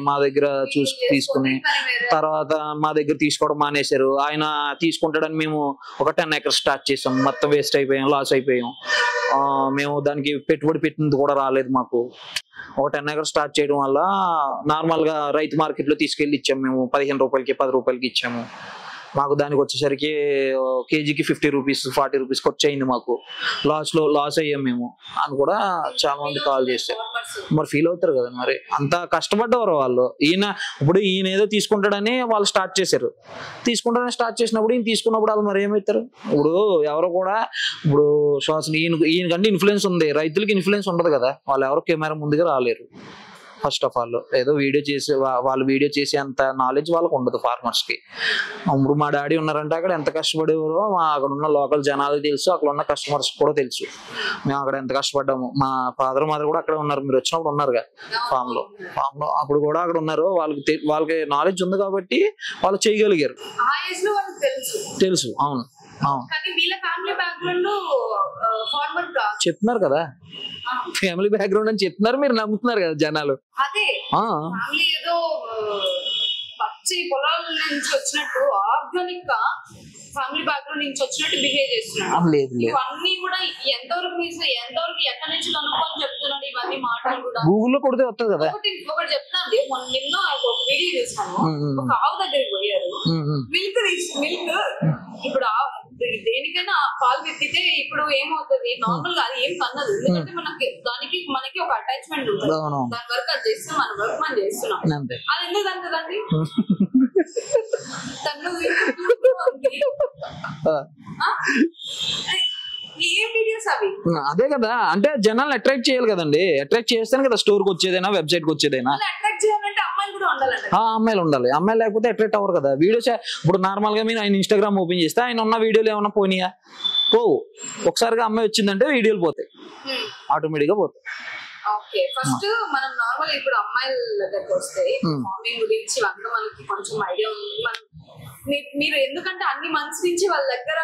మా దగ్గర తీసుకుని తర్వాత మా దగ్గర తీసుకోవడం మానేశారు. ఆయన తీసుకుంటాడని మేము ఒక 10 acres స్టార్ట్ చేసాం, మొత్తం వేస్ట్ అయిపోయాం, లాస్ అయిపోయాం. మేము దానికి పెట్టుబడి పెట్టినది కూడా రాలేదు మాకు. ఒక 10 acres స్టార్ట్ చేయడం వల్ల నార్మల్ గా రైతు మార్కెట్ లో తీసుకెళ్లి ఇచ్చాము. మేము 15 రూపాయలకి 10 రూపాయలకి ఇచ్చాము. మాకు దానికి వచ్చేసరికి కేజీకి 50 రూపీస్ 40 రూపీస్ ఖర్చు అయింది. మాకు లాస్ అయ్యాం మేము అని కూడా చాలా మంది కాల్ చేస్తారు. మరి ఫీల్ అవుతారు కదా. మరి అంత కష్టపడ్డవారు వాళ్ళు. ఈయన ఏదో తీసుకుంటాడని వాళ్ళు స్టార్ట్ చేశారు. తీసుకుంటాడని స్టార్ట్ చేసినప్పుడు ఈయన తీసుకున్నప్పుడు వాళ్ళు మరి ఏమవుతారు? ఇప్పుడు ఎవరు కూడా ఇప్పుడు ఈయనకంటే ఇన్ఫ్లుయెన్స్ ఉంది, రైతులకి ఇన్ఫ్లుయెన్స్ ఉండదు కదా. వాళ్ళు ఎవరు కెమెరా ముందుగా రాలేరు. ఫస్ట్ ఆఫ్ ఆల్ ఏదో వాళ్ళు వీడియో చేసే అంత నాలెడ్జ్ వాళ్ళకి ఉండదు ఫార్మర్స్ కి. ఇప్పుడు మా డాడీ ఉన్నారంటే అక్కడ ఎంత కష్టపడేవారో అక్కడ ఉన్న లోకల్ జనాలకు తెలుసు, అక్కడ ఉన్న కస్టమర్స్ కూడా తెలుసు మేము అక్కడ ఎంత కష్టపడ్డాము. మా ఫాదర్ మదర్ కూడా అక్కడ ఉన్నారు, మీరు వచ్చినప్పుడు ఉన్నారుగా ఫామ్ లో అప్పుడు కూడా అక్కడ ఉన్నారు. వాళ్ళకి నాలెడ్జ్ ఉంది కాబట్టి వాళ్ళు చేయగలిగారు. తెలుసు. అవును చెప్తున్నారు కదా. ఫ్యామిలీ బ్యాక్గ్రౌండ్ అని చెప్తున్నారు, మీరు నమ్ముతున్నారు కదా జనాలు. అదే ఫ్యామిలీ ఏదో పచ్చి పొలాల నుంచి వచ్చినట్టు ఆర్గానిక్ గా ఫ్యామిలీ బ్యాక్గ్రౌండ్ నుంచి వచ్చినట్టు బిహేవ్ చేస్తున్నాడు. లేదు లేదు, ఇవన్నీ కూడా ఎంతవరకు ఎక్కడి నుంచి కనుక్కొని చెప్తున్నాడు ఇవన్నీ మాటలు కూడా. గూగుల్లో కొడితే వస్తుంది కదా. ఒకటి చెప్తాండి, నిన్న ఒక వీడియో చూసాను, ఒక ఆవు దగ్గరికి పోయారు, మిల్క్ ఇప్పుడు దేనికైనా పాలు పెట్టితే ఇప్పుడు ఏమవుతుంది, నార్మల్ గా అది ఏం కన్నదు, ఎందుకంటే మనకి ఒక అటాచ్మెంట్ ఉంటుంది, దాని వర్క్ అది చేస్తాం, మన వర్క్ మనం చేస్తున్నాం, అది ఎందుకు అంతదండి. అదే కదా, అంటే జనాలు అట్రాక్ట్ చేయాలి కదండి, అట్రాక్ట్ చేస్తేనే కదా స్టోర్ కి వచ్చేదైనా వెబ్సైట్ కి వచ్చేదైనా. అమ్మాయిలు ఉండాలి, అమ్మాయిలు లేకపోతే అట్రాక్ట్ అవ్వరు కదా. వీడియోస్ ఇప్పుడు నార్మల్ గా మీరు ఆయన ఇన్స్టాగ్రామ్ ఓపెన్ చేస్తే ఆయన ఉన్న వీడియోలు ఏమన్నా పోనీయా, పోవు. ఒకసారిగా అమ్మాయి వచ్చిందంటే వీడియోలు పోతాయి, ఆటోమేటిక్ గా పోతాయి. ఓకే, ఫస్ట్ మనం నార్మల్ ఇప్పుడు అమ్మాయిల దగ్గరకు వస్తే మార్నింగ్ గురించి అంతా మనకి కొంచెం ఐడియా ఉంది. మీరు ఎందుకంటే అన్ని మంత్స్ నుంచి వాళ్ళ దగ్గర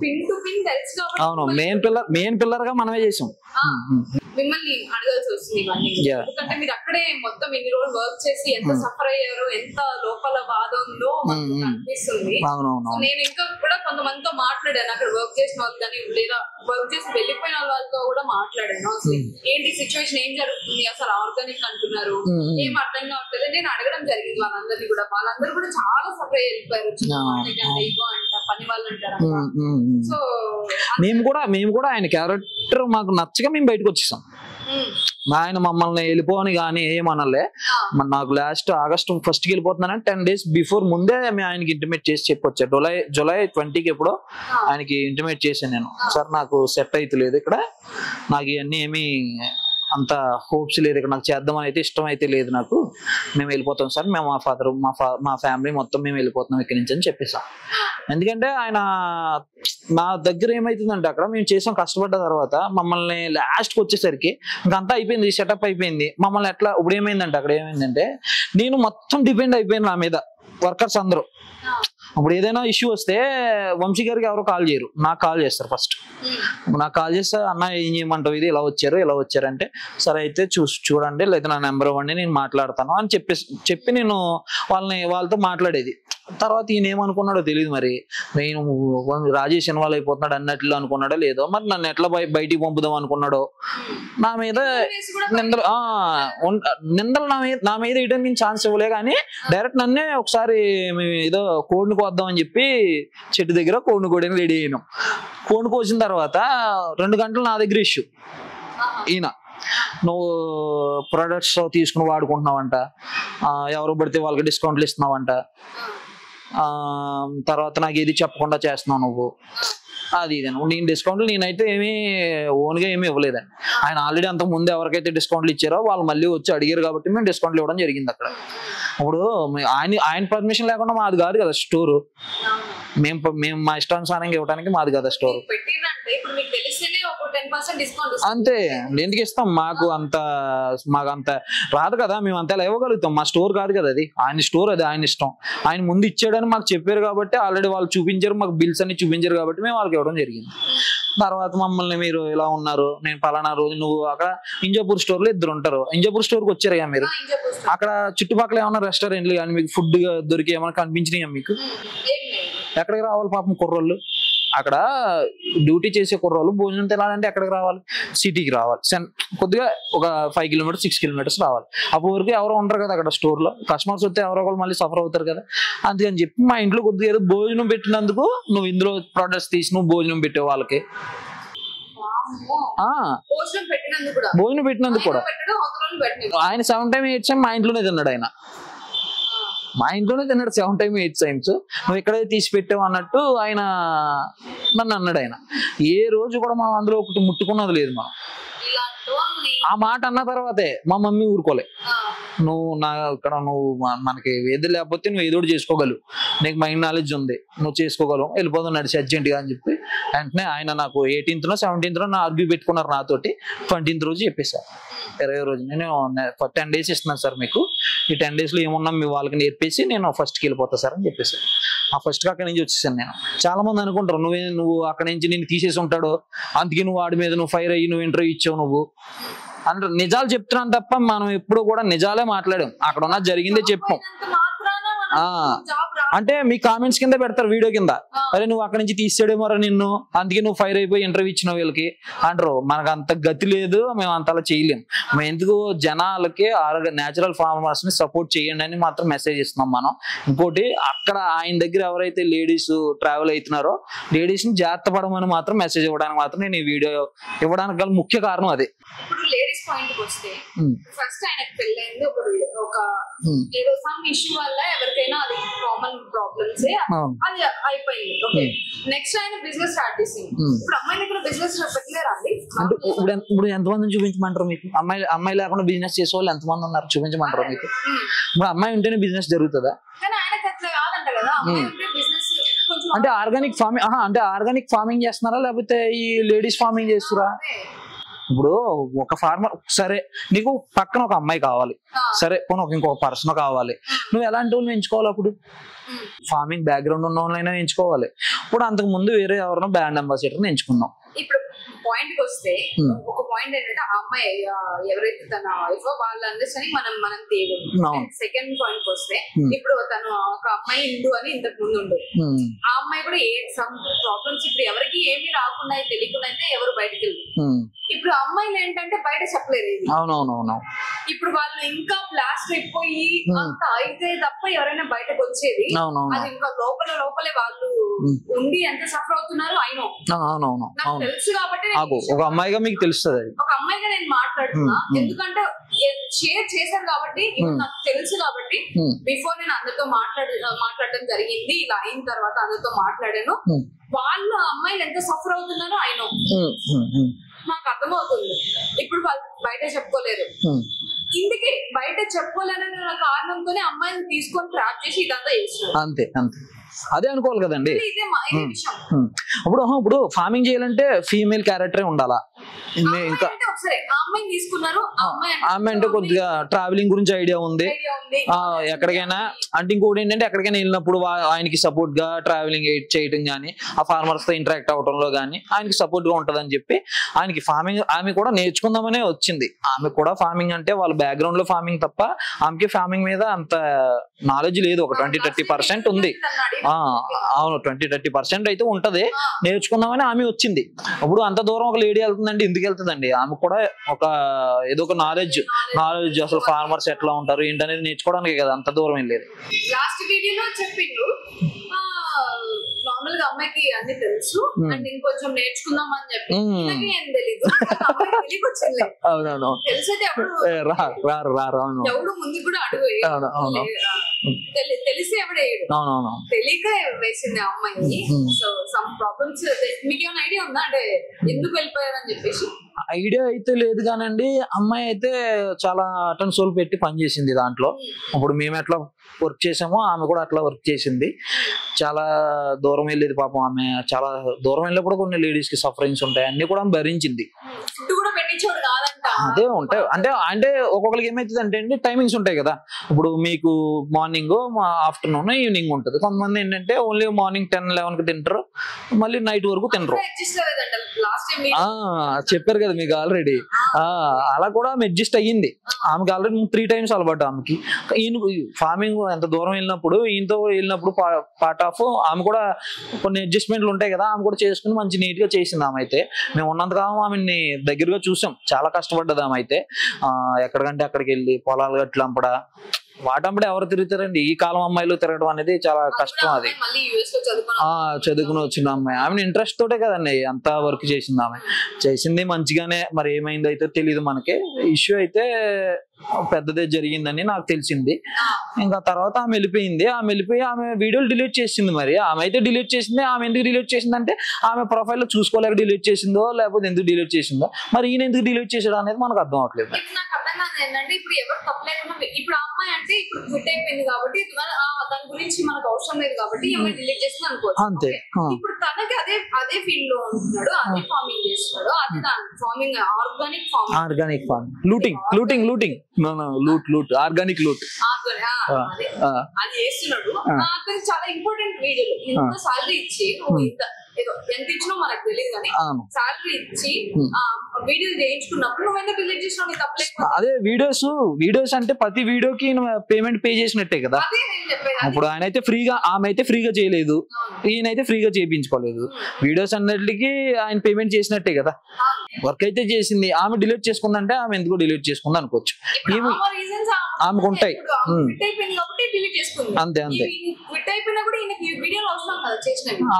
పిన్ టు పిన్ తెలుసు కాబట్టి. అవును, మెయిన్ పిల్లర్ గా మనమే చేసాం. మిమ్మల్ని అడగాల్సి వస్తుంది ఇవన్నీ, ఎందుకంటే మీరు అక్కడే మొత్తం ఇన్ని రోజులు వర్క్ చేసి ఎంత సఫర్ అయ్యారో, ఎంత లోపల బాధ ఉందో అనిపిస్తుంది. నేను ఇంకా కూడా కొంతమందితో మాట్లాడాను, అక్కడ వర్క్ చేసిన వాళ్ళు కానీ లేదా వర్క్ చేసి వెళ్ళిపోయిన వాళ్ళతో కూడా మాట్లాడాను. అసలు ఏంటి సిచ్యువేషన్, ఏం జరుగుతుంది, అసలు ఆర్గానిక్ అంటున్నారు, ఏం అర్థం కావట్లేదు. నేను అడగడం జరిగింది వాళ్ళందరినీ కూడా, వాళ్ళందరూ కూడా చాలా సఫర్ అయ్యి వెళ్ళిపోయారు. పని వాళ్ళు అంటారు. సో మేము కూడా ఆయన క్యారెక్టర్ మాకు నచ్చగా మేము బయటకు వచ్చేసాం. ఆయన మమ్మల్ని వెళ్ళిపోని కానీ ఏమనలే. నాకు last August 1st వెళ్ళిపోతున్నానని 10 days before ముందే ఆయనకి ఇంటిమేట్ చేసి చెప్పొచ్చా. జూలై 20కి ఎప్పుడో ఆయనకి ఇంటిమేట్ చేశాను నేను, సార్ నాకు సెట్ అయితే లేదు ఇక్కడ, నాకు ఇవన్నీ ఏమి అంత హోప్స్ లేదు, ఇక్కడ నాకు చేద్దామని అయితే ఇష్టం అయితే లేదు, నాకు మేము వెళ్ళిపోతాం సార్, మేము మా ఫాదర్ మా ఫ్యామిలీ మొత్తం మేము వెళ్ళిపోతున్నాం ఇక్కడి నుంచి అని చెప్పేసాం. ఎందుకంటే ఆయన మా దగ్గర ఏమైతుందంటే అక్కడ మేము చేసాం కష్టపడ్డ తర్వాత మమ్మల్ని లాస్ట్కి వచ్చేసరికి ఇంకంతా అయిపోయింది, సెటప్ అయిపోయింది. మమ్మల్ని ఎట్లా ఇప్పుడు ఏమైందంటే అక్కడ ఏమైందంటే నేను మొత్తం డిపెండ్ అయిపోయాను నా మీద, వర్కర్స్ అందరూ. ఇప్పుడు ఏదైనా ఇష్యూ వస్తే వంశీ గారికి ఎవరో కాల్ చేయరు, నాకు కాల్ చేస్తారు ఫస్ట్. నాకు కాల్ చేస్తే అన్న ఏం చేయమంటావు, ఇది ఇలా వచ్చారు అంటే సరే అయితే చూడండి, లేదా నా నెంబర్ ఇవ్వండి నేను మాట్లాడతాను అని చెప్పి నేను వాళ్ళతో మాట్లాడేది. తర్వాత ఈయన ఏమనుకున్నాడో తెలియదు, మరి నేను రాజేష్ ఇన్వాల్వ్ అయిపోతున్నాడు అన్నట్లు అనుకున్నాడో లేదో, మరి నన్ను ఎట్లా బయటికి పంపుదాం అనుకున్నాడో. నా మీద నిందలు నా మీద వేయడానికి ఛాన్స్ ఇవ్వలే, కానీ డైరెక్ట్ నన్నే ఒకసారి ఏదో కోడిని కోద్దాం అని చెప్పి చెట్టు దగ్గర కోడిని కోయడానికి రెడీ అయినాం. కోడిని కోసిన తర్వాత 2 గంటలు నా దగ్గర ఇష్యూ, ఈయన నువ్వు ప్రొడక్ట్స్ తీసుకుని వాడుకుంటున్నావంట, ఎవరు పడితే వాళ్ళకి డిస్కౌంట్లు ఇస్తున్నావంట, తర్వాత నాకు ఏది చెప్పకుండా చేస్తున్నావు నువ్వు, అది ఇది. నేను డిస్కౌంట్లు నేనైతే ఏమీ ఓన్గా ఏమీ ఇవ్వలేదండి. ఆయన ఆల్రెడీ అంతకు ముందు ఎవరికైతే డిస్కౌంట్లు ఇచ్చారో వాళ్ళు మళ్ళీ వచ్చి అడిగారు కాబట్టి మేము డిస్కౌంట్లు ఇవ్వడం జరిగింది అక్కడ. ఇప్పుడు ఆయన పర్మిషన్ లేకుండా మాది కాదు కదా స్టోరు, మేము మా ఇష్టానుసారంగా ఇవ్వడానికి మాది కదా స్టోర్. అంతే, ఎందుకు ఇస్తాం, మాకు అంత రాదు కదా, మేము అంతా ఇవ్వగలుగుతాం. మా స్టోర్ కాదు కదా అది, ఆయన స్టోర్, అది ఆయన ఇష్టం. ఆయన ముందు ఇచ్చాడని మాకు చెప్పారు కాబట్టి, ఆల్రెడీ వాళ్ళు చూపించారు, మాకు బిల్స్ అన్ని చూపించారు కాబట్టి మేము వాళ్ళకి ఇవ్వడం జరిగింది. తర్వాత మమ్మల్ని మీరు ఇలా ఉన్నారు, నేను పలానా రోజు నువ్వు అక్కడ ఇంజాపూర్ స్టోర్ లో 2 ఉంటారు, ఇంజాపూర్ స్టోర్ కి వచ్చారు మీరు, అక్కడ చుట్టుపక్కల ఏమన్నా రెస్టారెంట్లు కానీ మీకు ఫుడ్ దొరికి ఏమైనా కనిపించినాయా మీకు? ఎక్కడికి రావాలి పాపం కుర్రోళ్ళు, అక్కడ డ్యూటీ చేసే కుర్రోళ్ళు భోజనం తినాలంటే ఎక్కడికి రావాలి, సిటీకి రావాలి, కొద్దిగా ఒక 5 kilometers 6 kilometers రావాలి. అప్పటి వరకు ఎవరో ఉంటారు కదా అక్కడ స్టోర్ లో, కస్టమర్స్ వస్తే ఎవరో ఒకళ్ళు మళ్ళీ సఫర్ అవుతారు కదా. అందుకని చెప్పి మా ఇంట్లో కొద్దిగా ఏదో భోజనం పెట్టినందుకు నువ్వు ఇందులో ప్రొడక్ట్స్ తీసి నువ్వు భోజనం పెట్టే వాళ్ళకి, భోజనం పెట్టినందుకు కూడా ఆయన 7 times 8 times మా ఇంట్లోనే తిన్నాడు. ఆయన మా ఇంట్లోనే తిన్నాడు 7 times 8 times. నువ్వు ఎక్కడైతే తీసి పెట్టావు అన్నట్టు ఆయన నన్ను అన్నాడు. ఆయన ఏ రోజు కూడా మనం అందులో ఒకటి ముట్టుకున్నది లేదు. మనం ఆ మాట అన్న తర్వాతే మా మమ్మీ ఊరుకోలే, నువ్వు ఇక్కడ నువ్వు మనకి ఏది లేకపోతే నువ్వు ఏదో చేసుకోగలవు, నీకు మైండ్ నాలెడ్జ్ ఉంది, నువ్వు చేసుకోగలవు, వెళ్ళిపోతావు నడిచి అర్జెంట్గా అని చెప్పి వెంటనే ఆయన నాకు 18th 17th నా ఆర్గ్యూ పెట్టుకున్నారు నాతోటి. 20th రోజు చెప్పేశారు, 20వ రోజు నేను 10 days ఇస్తున్నాను సార్ మీకు, ఈ 10 days లో ఏమున్నా మీ వాళ్ళకి నేర్పేసి నేను 1st వెళ్ళిపోతా సార్ అని చెప్పేసారు. ఆ ఫస్ట్ అక్కడి నుంచి వచ్చేసాను నేను. చాలా మంది అనుకుంటారు నువ్వు అక్కడి నుంచి నిన్ను తీసేసి ఉంటాడు, అందుకే నువ్వు వాడి మీద నువ్వు ఫైర్ అయ్యి నువ్వు ఇంటర్వ్యూ ఇచ్చావు నువ్వు అంటే. నిజాలు చెప్తున్నాను తప్ప మనం ఎప్పుడు కూడా నిజాలే మాట్లాడాం, అక్కడ ఉన్న జరిగిందే చెప్పాం. అంటే మీ కామెంట్స్ కింద పెడతారు వీడియో కింద, అరే నువ్వు అక్కడి నుంచి తీసాడేమోరా నిన్ను, అందుకే నువ్వు ఫైర్ అయిపోయి ఇంటర్వ్యూ ఇచ్చినావు వీళ్ళకి అంటారు. మనకు అంత గతి లేదు, మేము అంతలా చేయలేం. మేము ఎందుకు జనాలకి నేచురల్ ఫార్మర్స్ ని సపోర్ట్ చేయండి అని మాత్రం మెసేజ్ ఇస్తున్నాం మనం. ఇంకోటి అక్కడ ఆయన దగ్గర ఎవరైతే లేడీస్ ట్రావెల్ అవుతున్నారో లేడీస్ ని జాగ్రత్త పడమని మాత్రం మెసేజ్ ఇవ్వడానికి మాత్రం నేను ఈ వీడియో ఇవ్వడానికి గల ముఖ్య కారణం అదే. ఇప్పుడు లేడీస్ పాయింట్ కి వస్తే ఫస్ట్ ఆయనకు పెళ్ళైంది ఒక ఏదో సమ్ ఇష్యూ వల్ల ఎవరికైనా అది కామన్ ప్రాబ్లమ్స్ అది అయిపోయింది. ఓకే, నెక్స్ట్ ఆయన బిజినెస్ స్టార్ట్ చేసింది. ఇప్పుడు అమ్మాయి దగ్గర బిజినెస్ పెట్టలేరా అండి? అంటే ఇప్పుడు ఎంతమందిని చూపించమంటారు మీకు? అమ్మాయి లేకుండా బిజినెస్ చేసే వాళ్ళు ఎంతమంది ఉన్నారు చూపించమంటారు మీకు? ఇప్పుడు అమ్మాయి ఉంటేనే బిజినెస్ జరుగుతుందా? కానీ ఆయనకి అట్లా కాదంట కదా, అమ్మాయి ఉంటే బిజినెస్ అంటే ఆర్గానిక్ ఫార్మింగ్ చేస్తున్నారా లేకపోతే ఈ లేడీస్ ఫార్మింగ్ చేస్తురా? ఇప్పుడు ఒక ఫార్మర్ సరే, నీకు పక్కన ఒక అమ్మాయి కావాలి, సరే పోనీ ఇంకొక పర్సన్ కావాలి, నువ్వు ఎలాంటి వాళ్ళని ఎంచుకోవాలి? అప్పుడు ఫార్మింగ్ బ్యాక్గ్రౌండ్ ఉన్న వాళ్ళైనా ఎంచుకోవాలి. ఇప్పుడు అంతకు ముందు వేరే ఎవరైనా బ్రాండ్ అంబాసిడర్ ఎంచుకున్నాం. ఇప్పుడు పాయింట్ కి వస్తే ఒక పాయింట్ ఏంటంటే ఆ అమ్మాయి ఎవరైతే తన వైఫ్ వాళ్ళ అండర్స్టాండింగ్ మనం తేగలం. సెకండ్ పాయింట్ కి వస్తే ఇప్పుడు తను ఒక అమ్మాయి హిందూ అని ఇంతకు ముందు ఉండు, ఆ అమ్మాయి కూడా సమ్ ప్రాబ్లమ్స్ ఇప్పుడు ఎవరికి ఏమి రాకుండా తెలియకుండా అయితే ఎవరు బయటకు వెళ్ళి, ఇప్పుడు అమ్మాయిలు ఏంటంటే బయట చెప్పలేరు. అవునవునవును, ఇప్పుడు వాళ్ళు ఇంకా ప్లాస్టర్ అయిపోయి అంత అయితే తప్ప ఎవరైనా బయటకు వచ్చేది, అది ఇంకా లోపలే వాళ్ళు ఉండి ఎంత సఫర్ అవుతున్నారు అయినో నాకు తెలుసు. కాబట్టి ఒక అమ్మాయిగా మీకు తెలుస్తుంది, ఒక అమ్మాయిగా నేను మాట్లాడుతున్నా, ఎందుకంటే షేర్ చేశాను కాబట్టి నాకు తెలుసు. కాబట్టి బిఫోర్ నేను అందరితో మాట్లాడడం జరిగింది, ఇలా అయిన తర్వాత అందరితో మాట్లాడాను. వాళ్ళు అమ్మాయిలు ఎంత సఫర్ అవుతున్నారో అయినో నాకు అర్థమవుతుంది. ఇప్పుడు వాళ్ళు బయట చెప్పుకోలేరు, ఇందుకే బయట చెప్పుకోలేని కారణంతోనే అమ్మాయిని తీసుకొని ట్రాప్ చేసి ఇదంతా చేస్తారు. అంతే అదే అనుకోవాలి కదండి. ఇప్పుడు ఫార్మింగ్ చేయాలంటే ఫీమేల్ క్యారెక్టరే ఉండాలా? ఇంకా అమ్మాయిని తీసుకున్నారు, అమ్మాయి అంటే కొద్దిగా ట్రావెలింగ్ గురించి ఐడియా ఉంది, ఎక్కడికైనా అంటే ఇంకోటి ఏంటంటే ఎక్కడికైనా వెళ్ళినప్పుడు ఆయనకి సపోర్ట్ గా ట్రావెలింగ్ చేయడం కానీ ఆ ఫార్మర్స్ తో ఇంటరాక్ట్ అవడంలో కానీ ఆయనకి సపోర్ట్ గా ఉంటది అని చెప్పి ఆయనకి ఫార్మింగ్ ఆమె కూడా నేర్చుకుందామనే వచ్చింది. ఆమె కూడా ఫార్మింగ్ అంటే వాళ్ళ బ్యాక్గ్రౌండ్ లో ఫార్మింగ్ తప్ప ఆమెకి ఫార్మింగ్ మీద అంత నాలెడ్జ్ లేదు. ఒక 20-30% ఉంది. అవును, 20-30% అయితే ఉంటది. నేర్చుకుందామని ఆమె వచ్చింది. ఇప్పుడు అంత దూరం ఒక లేడీ వెళ్తుందండి, ఎందుకు వెళ్తుందండి? ఆమె కూడా ఏదో ఒక నాలెడ్జ్ అసలు ఫార్మర్స్ ఎట్లా ఉంటారు ఏంటనేది నేర్చుకోవడానికి కదా అంత దూరం వెళ్ళేది. లాస్ట్ వీడియోలో చెప్పిండు నార్మల్ గా అమ్మాయికి అన్ని తెలుసు అండ్ ఇంకొంచెం నేర్చుకుందాం అని చెప్పి, ఏం తెలీదు. అవునవును, తెలిసైతే ఎవడు ముందు కూడా అడుగు తెలిసి ఎవడేయడు, తెలియక వేసింది ఆ అమ్మాయి. సో సమ్ ప్రాబ్లమ్స్ మీకు ఏమైనా ఐడియా ఉందా అంటే ఎందుకు వెళ్ళిపోయారని చెప్పేసి? ఐడియా అయితే లేదు కానండి, అమ్మాయి అయితే చాలా అటెన్ సోల్ పెట్టి పనిచేసింది దాంట్లో. ఇప్పుడు మేము ఎట్లా వర్క్ చేసామో ఆమె కూడా అట్లా వర్క్ చేసింది. చాలా దూరం వెళ్ళేది పాపం ఆమె. చాలా దూరం వెళ్ళినప్పుడు కొన్ని లేడీస్ కి సఫరింగ్స్ ఉంటాయి, అన్ని కూడా భరించింది. అదే ఉంటాయి అంటే ఒక్కొక్కరికి ఏమైతుంది అంటే అండి టైమింగ్స్ ఉంటాయి కదా. ఇప్పుడు మీకు మార్నింగ్ ఆఫ్టర్నూన్ ఈవినింగ్ ఉంటుంది. కొంతమంది ఏంటంటే ఓన్లీ మార్నింగ్ 10-11కి తింటారు, మళ్ళీ నైట్ వరకు తినరు. చెప్పారు కదా మీకు ఆల్రెడీ. అలా కూడా ఆమె అడ్జస్ట్ అయ్యింది. ఆమెకి ఆల్రెడీ 3 times అలవాటు ఆమెకి. ఈయన ఫార్మింగ్ ఎంత దూరం వెళ్ళినప్పుడు ఈయనతో వెళ్ళినప్పుడు పార్ట్ ఆఫ్ ఆమె కూడా కొన్ని అడ్జస్ట్మెంట్లు ఉంటాయి కదా, ఆమె కూడా చేసుకుని మంచి నీట్ గా చేసింది. ఆమె అయితే మేము ఉన్నంతకాలం ఆమెని దగ్గరగా చూసాం. చాలా కష్టపడ్డది ఆమె అయితే. ఎక్కడికంటే అక్కడికి వెళ్ళి పొలాలు గట్లు అంపడా వాటంపడే ఎవరు తిరుగుతారండి? ఈ కాలం అమ్మాయిలు తిరగడం అనేది చాలా కష్టం. అది చదువుకుని వచ్చిన అమ్మాయి, ఆమెను ఇంట్రెస్ట్ తోటే కదండి అంతా వర్క్ చేసింది. ఆమె చేసింది మంచిగానే, మరి ఏమైంది అయితే తెలియదు మనకి. ఇష్యూ అయితే పెద్దదే జరిగిందని నాకు తెలిసింది. ఇంకా తర్వాత ఆమె వెళ్ళిపోయింది. ఆమె వీడియోలు డిలీట్ చేసింది. మరి ఆమె అయితే డిలీట్ చేసింది. ఆమె ఎందుకు డిలీట్ చేసిందంటే ఆమె ప్రొఫైల్ లో చూసుకోలేక డిలీట్ చేసిందో లేకపోతే ఎందుకు డిలీట్ చేసిందో, మరి ఈయన ఎందుకు డిలీట్ చేసాడు అనేది మనకు అర్థం అవట్లేదు. ఇప్పుడు ఎవరు తప్పలేకుండా ఇప్పుడు అమ్మాయి అమ్మాయి అంటే ఇప్పుడు క్విట్ అయిపోయింది కాబట్టి దాని గురించి మనకు అవసరం లేదు కాబట్టి ఈ అమ్మాయి డిలీట్ చేస్తుంది అనుకోవచ్చు. అంతే. ఇప్పుడు తనకి అదే ఫీల్డ్ లో ఉంటున్నాడు, అదే ఫార్మింగ్ చేస్తున్నాడు, అదే farming organic farming looting loot organic loot అది చేస్తున్నాడు. అతనికి చాలా ఇంపార్టెంట్ వీడియోలు ఇంత సాలరీ ఇచ్చి ఏదో ఎంత ఇచ్చినా మనకు తెలియదు కానీ సాలరీ ఇచ్చి వీడియోలు చేయించుకున్నప్పుడు నువ్వు ఎందుకు డిలీట్ చేసినావు? నీకు తప్పలేదు. అదే వీడియోస్ అంటే ప్రతి వీడియోకి పేమెంట్ పే చేసినట్టే కదా. ఇప్పుడు ఆయన అయితే ఫ్రీగా, ఆమె అయితే ఫ్రీగా చేయలేదు, ఈయనైతే ఫ్రీగా చేయించుకోలేదు. వీడియోస్ అన్నిటికీ ఆయన పేమెంట్ చేసినట్టే కదా. వర్క్ అయితే చేసింది, ఆమె డిలీట్ చేసుకుందంటే ఆమె ఎందుకు డిలీట్ చేసుకుంది అనుకోవచ్చు. ఆమెకు ఉంటాయి. అంతే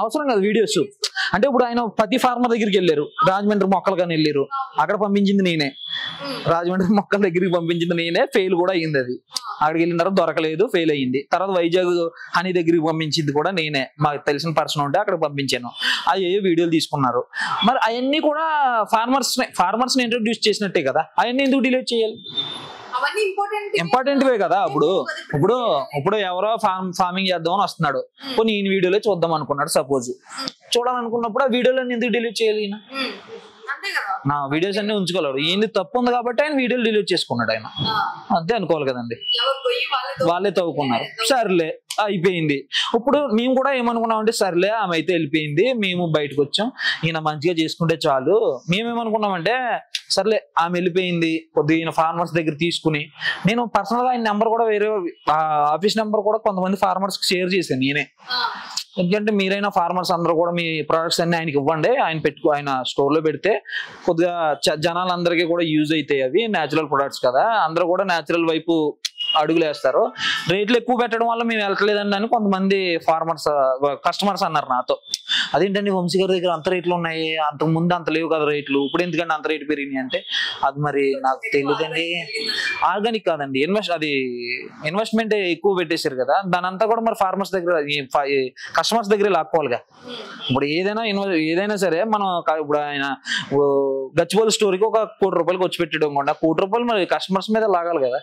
అవసరం కదా వీడియోస్ అంటే. ఇప్పుడు ఆయన ప్రతి ఫార్మర్ దగ్గరికి వెళ్ళారు, రాజమండ్రి మొక్కలు కానీ వెళ్ళారు, అక్కడ పంపించింది నేనే. రాజమండ్రి మొక్కల దగ్గరికి పంపించింది నేనే, ఫెయిల్ కూడా అయ్యింది. అది అక్కడికి వెళ్ళిన తర్వాత దొరకలేదు, ఫెయిల్ అయ్యింది. తర్వాత వైజాగ్ హనీ దగ్గరికి పంపించింది కూడా నేనే, మాకు తెలిసిన పర్సన్ ఉంటే అక్కడ పంపించాను. అది ఏ వీడియోలు తీసుకున్నారు. మరి అవన్నీ కూడా ఫార్మర్స్ ని ఇంట్రొడ్యూస్ చేసినట్టే కదా, అవన్నీ ఎందుకు డిలీట్ చేయాలి? ఇంపార్టెంట్వే కదా. ఇప్పుడు ఎవరో ఫార్మింగ్ చేద్దామని వస్తున్నాడు, కొన్ని ఈయన వీడియోలో చూద్దాం అనుకున్నాడు సపోజ్. చూడాలనుకున్నప్పుడు ఆ వీడియోలన్నీ ఎందుకు డిలీట్ చేయాలి? ఈయన నా వీడియోస్ అన్ని ఉంచుకోలేడు. ఈయన తప్పు ఉంది కాబట్టి ఆయన వీడియోలు డిలీట్ చేసుకున్నాడు ఆయన. అంతే అనుకోవాలి కదండి. వాళ్ళే తవ్వుకున్నారు, సర్లే అయిపోయింది. ఇప్పుడు మేము కూడా ఏమనుకున్నాం అంటే సర్లే ఆమె అయితే వెళ్ళిపోయింది, మేము బయటకు వచ్చాం, ఈయన మంచిగా చేసుకుంటే చాలు. మేమేమనుకున్నామంటే సర్లే ఆమె వెళ్ళిపోయింది, కొద్దిగా ఫార్మర్స్ దగ్గర తీసుకుని నేను పర్సనల్ గా ఆయన నెంబర్ కూడా వేరే ఆఫీస్ నెంబర్ కూడా కొంతమంది ఫార్మర్స్ కి షేర్ చేశాను నేనే. ఎందుకంటే మీరైనా ఫార్మర్స్ అందరూ కూడా మీ ప్రొడక్ట్స్ అన్ని ఆయనకి ఇవ్వండి, ఆయన స్టోర్ లో పెడితే కొద్దిగా జనాలందరికీ కూడా యూజ్ అవుతాయి. అవి న్యాచురల్ ప్రొడక్ట్స్ కదా, అందరూ కూడా న్యాచురల్ వైపు అడుగులు వేస్తారు. రేట్లు ఎక్కువ పెట్టడం వల్ల మేము వెళ్ళట్లేదండి అని కొంతమంది కస్టమర్స్ అన్నారు నాతో. అదేంటండి వంశీ గారి దగ్గర అంత రేట్లు ఉన్నాయి, అంతకు ముందు అంత లేవు కదా రేట్లు, ఇప్పుడు ఎందుకంటే అంత రేటు పెరిగినాయి అంటే అది మరి నాకు తెలియదండి. ఆర్గానిక్ కాదండి, ఇన్వెస్ట్మెంట్ ఎక్కువ పెట్టేశారు కదా, దాని అంతా కూడా మరి ఫార్మర్స్ దగ్గర కస్టమర్స్ దగ్గర లాక్కోవాలిగా. ఇప్పుడు ఏదైనా సరే మనం ఇప్పుడు ఆయన గచ్చిబౌలి స్టోరీకి ఒక ₹1,00,00,000 వచ్చి పెట్టడం కూడా ₹1,00,00,000 మరి కస్టమర్స్ మీద లాగాలి కదా.